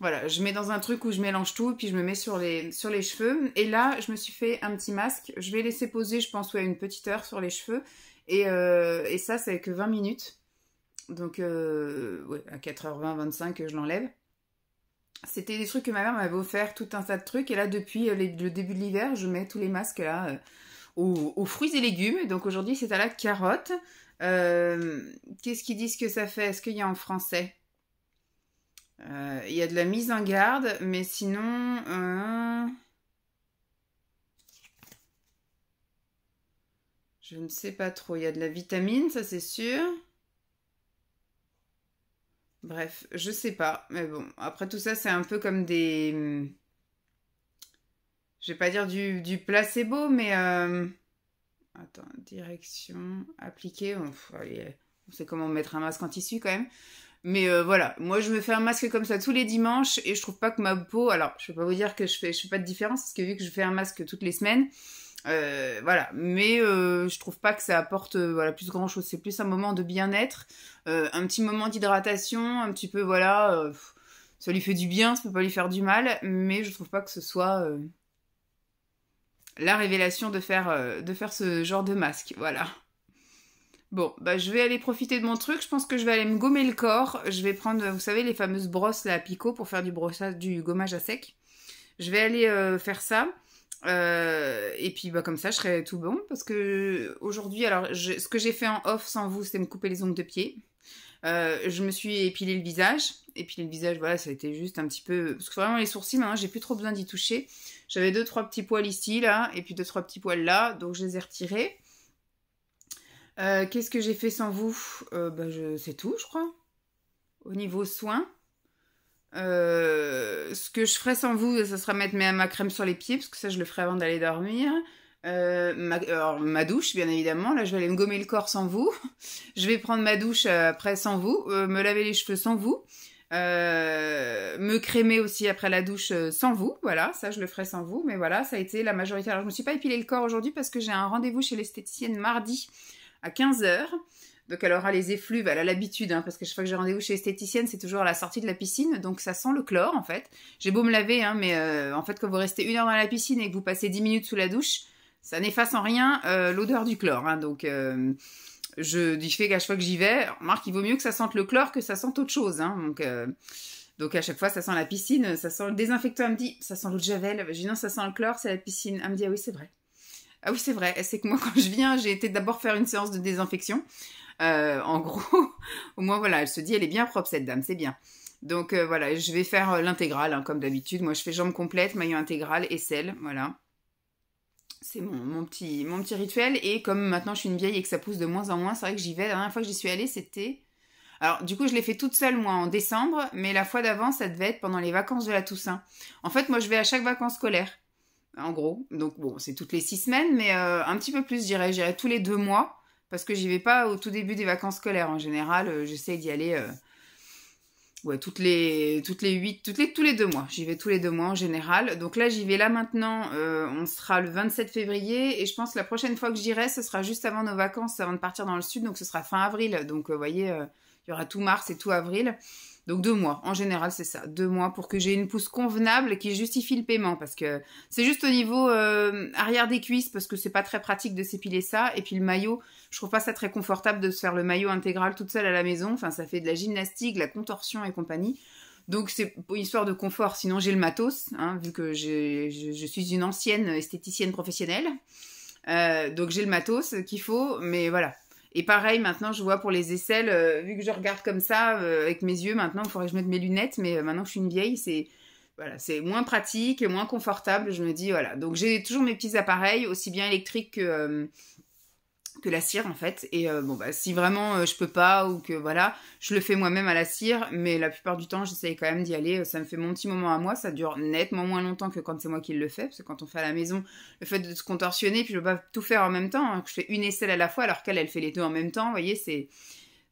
Voilà, je mets dans un truc où je mélange tout, puis je me mets sur les cheveux. Et là, je me suis fait un petit masque. Je vais laisser poser, je pense, ouais, une petite heure sur les cheveux. Et ça, c'est que 20 minutes. Donc, ouais, à 4h20, 25, je l'enlève. C'était des trucs que ma mère m'avait offert, tout un tas de trucs. Et là, depuis le début de l'hiver, je mets tous les masques là aux fruits et légumes. Donc aujourd'hui, c'est à la carotte. Qu'est-ce qu'ils disent que ça fait? Est-ce qu'il y a en français? Il y a de la mise en garde, mais sinon... je ne sais pas trop. Il y a de la vitamine, ça c'est sûr. Bref, je sais pas. Mais bon, après tout ça, c'est un peu comme des... Je vais pas dire du placebo, mais... Attends, direction, appliquer. On sait comment mettre un masque en tissu quand même. Mais voilà, moi je me fais un masque comme ça tous les dimanches et je trouve pas que ma peau... Alors, je vais pas vous dire que je fais pas de différence parce que vu que je fais un masque toutes les semaines, voilà. Mais je trouve pas que ça apporte voilà, plus grand chose. C'est plus un moment de bien-être, un petit moment d'hydratation, un petit peu, voilà, ça lui fait du bien, ça peut pas lui faire du mal, mais je trouve pas que ce soit la révélation de faire ce genre de masque, voilà. Bon, bah je vais aller profiter de mon truc. Je pense que je vais aller me gommer le corps. Je vais prendre, vous savez, les fameuses brosses là, à picot pour faire du gommage à sec. Je vais aller faire ça. Et puis bah comme ça, je serai tout bon. Parce que aujourd'hui, alors ce que j'ai fait en off sans vous, c'était me couper les ongles de pied. Je me suis épilé le visage. Épiler le visage, voilà, ça a été juste un petit peu... Parce que vraiment les sourcils, maintenant, j'ai plus trop besoin d'y toucher. J'avais 2-3 petits poils ici, là, et puis 2-3 petits poils là. Donc je les ai retirés. Qu'est-ce que j'ai fait sans vous? C'est tout, je crois. Au niveau soins. Ce que je ferai sans vous, ça sera mettre ma crème sur les pieds, parce que ça, je le ferai avant d'aller dormir. Ma douche, bien évidemment. Là, je vais aller me gommer le corps sans vous. Je vais prendre ma douche après sans vous. Me laver les cheveux sans vous. Me crémer aussi après la douche sans vous. Voilà, ça, je le ferai sans vous. Mais voilà, ça a été la majorité. Alors, je me suis pas épilé le corps aujourd'hui parce que j'ai un rendez-vous chez l'esthéticienne mardi à 15h. Donc elle aura les effluves, elle a l'habitude, hein, parce que chaque fois que j'ai rendez-vous chez l'esthéticienne, c'est toujours à la sortie de la piscine, donc ça sent le chlore en fait. J'ai beau me laver, hein, mais en fait quand vous restez 1 heure dans la piscine et que vous passez 10 minutes sous la douche, ça n'efface en rien l'odeur du chlore. Hein, donc je fais qu'à chaque fois que j'y vais, remarque qu'il vaut mieux que ça sente le chlore que ça sente autre chose. Hein, donc à chaque fois ça sent la piscine, ça sent le désinfectant, elle me dit, ça sent l'eau de Javel. Je dis non, ça sent le chlore, c'est la piscine. Elle me dit ah oui c'est vrai. Ah oui, c'est vrai. C'est que moi, quand je viens, j'ai été d'abord faire une séance de désinfection. En gros, au moins, voilà, elle se dit, elle est bien propre, cette dame, c'est bien. Donc, voilà, je vais faire l'intégrale, hein, comme d'habitude. Moi, je fais jambes complètes, maillot intégral et selle, voilà. C'est mon petit rituel. Et comme maintenant, je suis une vieille et que ça pousse de moins en moins, c'est vrai que j'y vais. La dernière fois que j'y suis allée, c'était... Alors, du coup, je l'ai fait toute seule, moi, en décembre. Mais la fois d'avant, ça devait être pendant les vacances de la Toussaint. En fait, moi, je vais à chaque vacances scolaires. En gros, donc bon, c'est toutes les 6 semaines, mais un petit peu plus, je dirais tous les 2 mois, parce que j'y vais pas au tout début des vacances scolaires. En général, j'essaie d'y aller Ouais, tous les 2 mois. J'y vais tous les 2 mois en général. Donc là, j'y vais là maintenant. On sera le 27 février. Et je pense que la prochaine fois que j'irai, ce sera juste avant nos vacances, avant de partir dans le sud. Donc ce sera fin avril. Donc vous voyez, il y aura tout mars et tout avril. Donc 2 mois. En général, c'est ça. 2 mois pour que j'ai une pousse convenable qui justifie le paiement. Parce que c'est juste au niveau arrière des cuisses. Parce que c'est pas très pratique de s'épiler ça. Et puis le maillot, je trouve pas ça très confortable de se faire le maillot intégral toute seule à la maison. Enfin, ça fait de la gymnastique, de la contorsion et compagnie. Donc c'est pour histoire de confort. Sinon, j'ai le matos, hein, vu que je suis une ancienne esthéticienne professionnelle. Donc j'ai le matos qu'il faut, mais voilà. Et pareil, maintenant, je vois pour les aisselles, vu que je regarde comme ça, avec mes yeux, maintenant, il faudrait que je mette mes lunettes, mais maintenant que je suis une vieille, voilà, c'est moins pratique, moins confortable, je me dis, voilà. Donc j'ai toujours mes petits appareils, aussi bien électriques que la cire en fait. Et bon bah si vraiment je peux pas ou que voilà, je le fais moi-même à la cire, mais la plupart du temps j'essaye quand même d'y aller. Ça me fait mon petit moment à moi, ça dure nettement moins longtemps que quand c'est moi qui le fais, parce que quand on fait à la maison, le fait de se contorsionner, puis je veux pas tout faire en même temps, hein, je fais une aisselle à la fois alors qu'elle elle fait les deux en même temps, vous voyez, c'est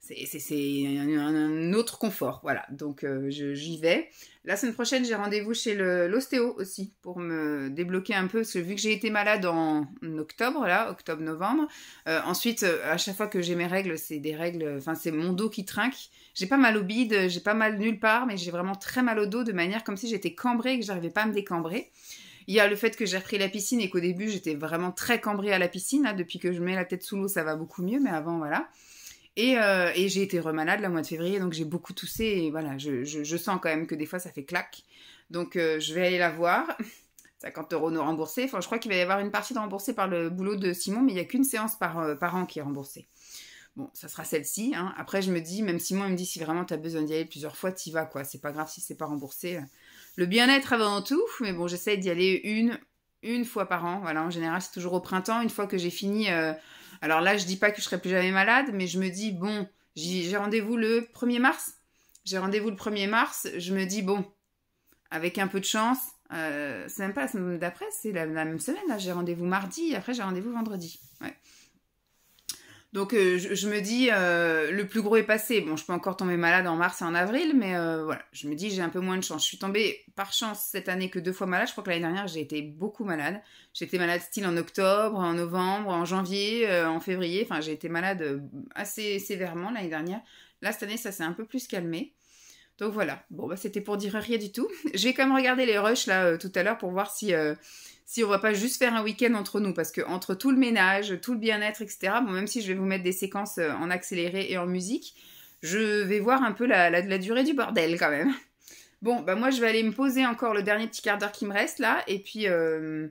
un autre confort, voilà. Donc j'y vais. La semaine prochaine, j'ai rendez-vous chez l'ostéo aussi pour me débloquer un peu, parce que vu que j'ai été malade en octobre, là, octobre-novembre, ensuite, à chaque fois que j'ai mes règles, c'est des règles, enfin c'est mon dos qui trinque. J'ai pas mal au bide, j'ai pas mal nulle part, mais j'ai vraiment très mal au dos, de manière comme si j'étais cambrée et que j'arrivais pas à me décambrer. Il y a le fait que j'ai repris la piscine et qu'au début, j'étais vraiment très cambrée à la piscine. Là, depuis que je mets la tête sous l'eau, ça va beaucoup mieux, mais avant, voilà. Et j'ai été remalade le mois de février, donc j'ai beaucoup toussé. Et voilà, je sens quand même que des fois, ça fait clac. Donc, je vais aller la voir. 50 € nous remboursés. Enfin, je crois qu'il va y avoir une partie de remboursée par le boulot de Simon, mais il n'y a qu'une séance par an qui est remboursée. Bon, ça sera celle-ci. Hein. Après, je me dis, même Simon il me dit, si vraiment tu as besoin d'y aller plusieurs fois, t'y vas, quoi. C'est pas grave si c'est pas remboursé. Le bien-être avant tout, mais bon, j'essaie d'y aller une fois par an. Voilà, en général, c'est toujours au printemps, une fois que j'ai fini... Alors là, je dis pas que je serai plus jamais malade, mais je me dis, bon, j'ai rendez-vous le 1er mars. J'ai rendez-vous le 1er mars. Je me dis, bon, avec un peu de chance, c'est même pas la semaine d'après, c'est la même semaine. Là, j'ai rendez-vous mardi, et après j'ai rendez-vous vendredi. Ouais. Donc je me dis, le plus gros est passé. Bon, je peux encore tomber malade en mars et en avril, mais voilà, je me dis, j'ai un peu moins de chance. Je suis tombée par chance cette année que 2 fois malade. Je crois que l'année dernière, j'ai été beaucoup malade. J'ai été malade style en octobre, en novembre, en janvier, en février. Enfin, j'ai été malade assez sévèrement l'année dernière. Là, cette année, ça s'est un peu plus calmé. Donc voilà, bon, bah, c'était pour dire rien du tout. Je vais quand même regarder les rushs là tout à l'heure pour voir si on va pas juste faire un week-end entre nous, parce que entre tout le ménage, tout le bien-être, etc., bon, même si je vais vous mettre des séquences en accéléré et en musique, je vais voir un peu la durée du bordel quand même. Bon, bah moi je vais aller me poser encore le dernier petit quart d'heure qui me reste là, et puis je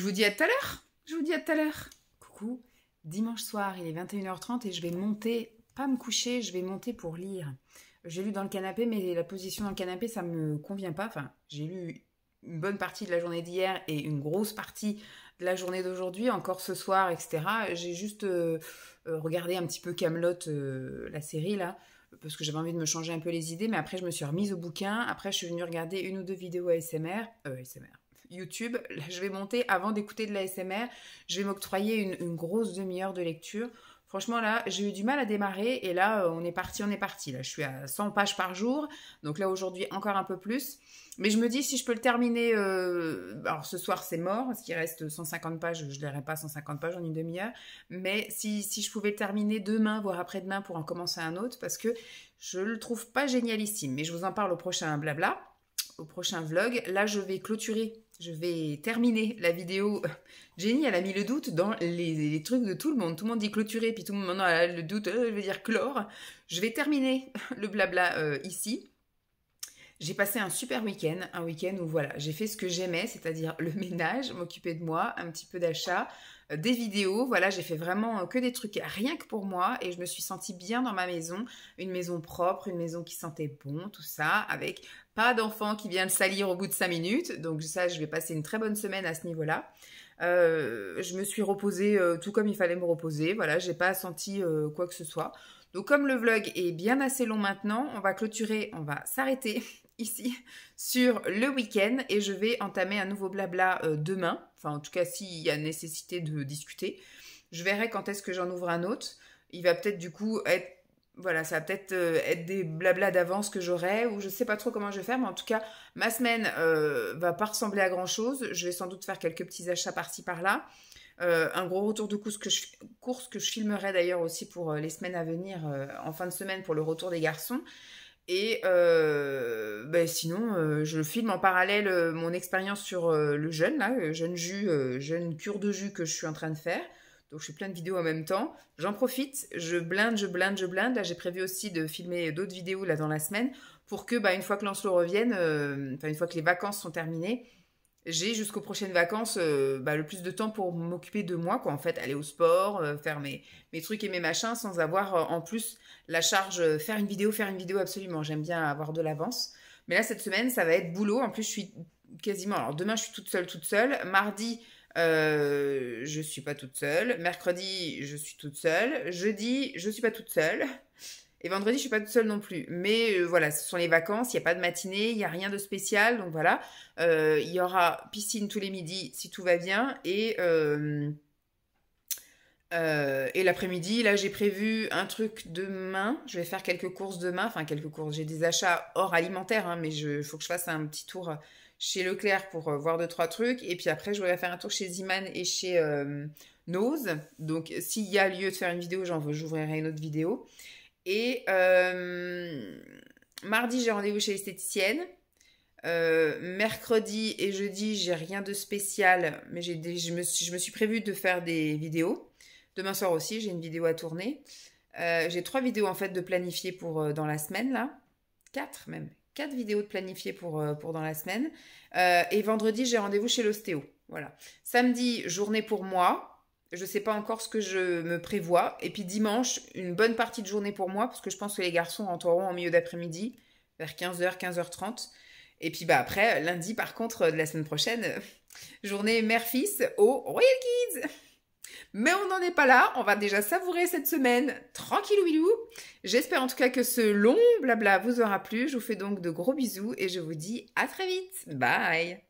vous dis à tout à l'heure. Je vous dis à tout à l'heure. Coucou, dimanche soir, il est 21h30 et je vais monter, pas me coucher, je vais monter pour lire. J'ai lu dans le canapé, mais la position dans le canapé, ça me convient pas. Enfin, j'ai lu une bonne partie de la journée d'hier et une grosse partie de la journée d'aujourd'hui, encore ce soir, etc. J'ai juste regardé un petit peu Kaamelott, la série, là, parce que j'avais envie de me changer un peu les idées, mais après, je me suis remise au bouquin. Après, je suis venue regarder 1 ou 2 vidéos ASMR. YouTube. Là, je vais monter, avant d'écouter de l'ASMR, je vais m'octroyer une grosse demi-heure de lecture. Franchement, là, j'ai eu du mal à démarrer et là, on est parti. Là, je suis à 100 pages par jour. Donc là, aujourd'hui, encore un peu plus. Mais je me dis, si je peux le terminer... alors, ce soir, c'est mort, parce qu'il reste 150 pages. Je ne lirai pas 150 pages en une demi-heure. Mais si je pouvais le terminer demain, voire après-demain, pour en commencer un autre, parce que je le trouve pas génialissime. Mais je vous en parle au prochain blabla, au prochain vlog. Là, je vais clôturer... Je vais terminer la vidéo. Jenny, elle a mis le doute dans les trucs de tout le monde. Tout le monde dit clôturer, puis tout le monde maintenant a le doute, je vais dire clore. Je vais terminer le blabla ici. J'ai passé un super week-end, un week-end où voilà, j'ai fait ce que j'aimais, c'est-à-dire le ménage, m'occuper de moi, un petit peu d'achat, des vidéos. Voilà, j'ai fait vraiment que des trucs rien que pour moi et je me suis sentie bien dans ma maison. Une maison propre, une maison qui sentait bon, tout ça, avec pas d'enfant qui vient le salir au bout de 5 minutes. Donc ça, je vais passer une très bonne semaine à ce niveau-là. Je me suis reposée tout comme il fallait me reposer. Voilà, j'ai pas senti quoi que ce soit. Donc comme le vlog est bien assez long maintenant, on va clôturer, on va s'arrêter ici sur le week-end et je vais entamer un nouveau blabla demain. Enfin, en tout cas, s'il y a nécessité de discuter. Je verrai quand est-ce que j'en ouvre un autre. Il va peut-être du coup être voilà, ça va peut-être être des blablas d'avance que j'aurai, ou je sais pas trop comment je vais faire, mais en tout cas, ma semaine va pas ressembler à grand-chose. Je vais sans doute faire quelques petits achats par-ci par-là. Un gros retour de course que je filmerai d'ailleurs aussi pour les semaines à venir, en fin de semaine pour le retour des garçons. Et ben sinon, je filme en parallèle mon expérience sur le jeûne, là, jeûne jus, jeûne cure de jus que je suis en train de faire. Donc je fais plein de vidéos en même temps. J'en profite, je blinde, je blinde, je blinde. Là, j'ai prévu aussi de filmer d'autres vidéos là dans la semaine pour que, bah, une fois que Lancelot revienne, enfin une fois que les vacances sont terminées, j'ai jusqu'aux prochaines vacances bah, le plus de temps pour m'occuper de moi, quoi. En fait, aller au sport, faire mes trucs et mes machins sans avoir en plus la charge, faire une vidéo absolument. J'aime bien avoir de l'avance. Mais là, cette semaine, ça va être boulot. En plus, je suis quasiment... Alors, demain, je suis toute seule. Mardi, je suis pas toute seule. Mercredi, je suis toute seule. Jeudi, je suis pas toute seule. Et vendredi, je suis pas toute seule non plus. Mais voilà, ce sont les vacances, il n'y a pas de matinée, il n'y a rien de spécial. Donc voilà, il y aura piscine tous les midis si tout va bien. Et l'après-midi, là, j'ai prévu un truc demain. Je vais faire quelques courses demain. Enfin, quelques courses. J'ai des achats hors alimentaires, hein, mais il faut que je fasse un petit tour chez Leclerc pour voir 2-3 trucs. Et puis après, je voudrais faire un tour chez Ziman et chez Nose. Donc, s'il y a lieu de faire une vidéo, j'ouvrirai une autre vidéo. Et mardi, j'ai rendez-vous chez l'esthéticienne. Mercredi et jeudi, j'ai rien de spécial, mais je me suis prévu de faire des vidéos. Demain soir aussi, j'ai une vidéo à tourner. J'ai 3 vidéos en fait de planifier pour dans la semaine là. 4 même. 4 vidéos de planifier pour dans la semaine. Et vendredi, j'ai rendez-vous chez l'ostéo. Voilà. Samedi, journée pour moi. Je ne sais pas encore ce que je me prévois. Et puis dimanche, une bonne partie de journée pour moi, parce que je pense que les garçons rentreront en milieu d'après-midi, vers 15h, 15h30. Et puis bah après, lundi par contre, de la semaine prochaine, journée mère-fils au Royal Kids. Mais on n'en est pas là, on va déjà savourer cette semaine tranquillou. J'espère en tout cas que ce long blabla vous aura plu. Je vous fais donc de gros bisous et je vous dis à très vite. Bye.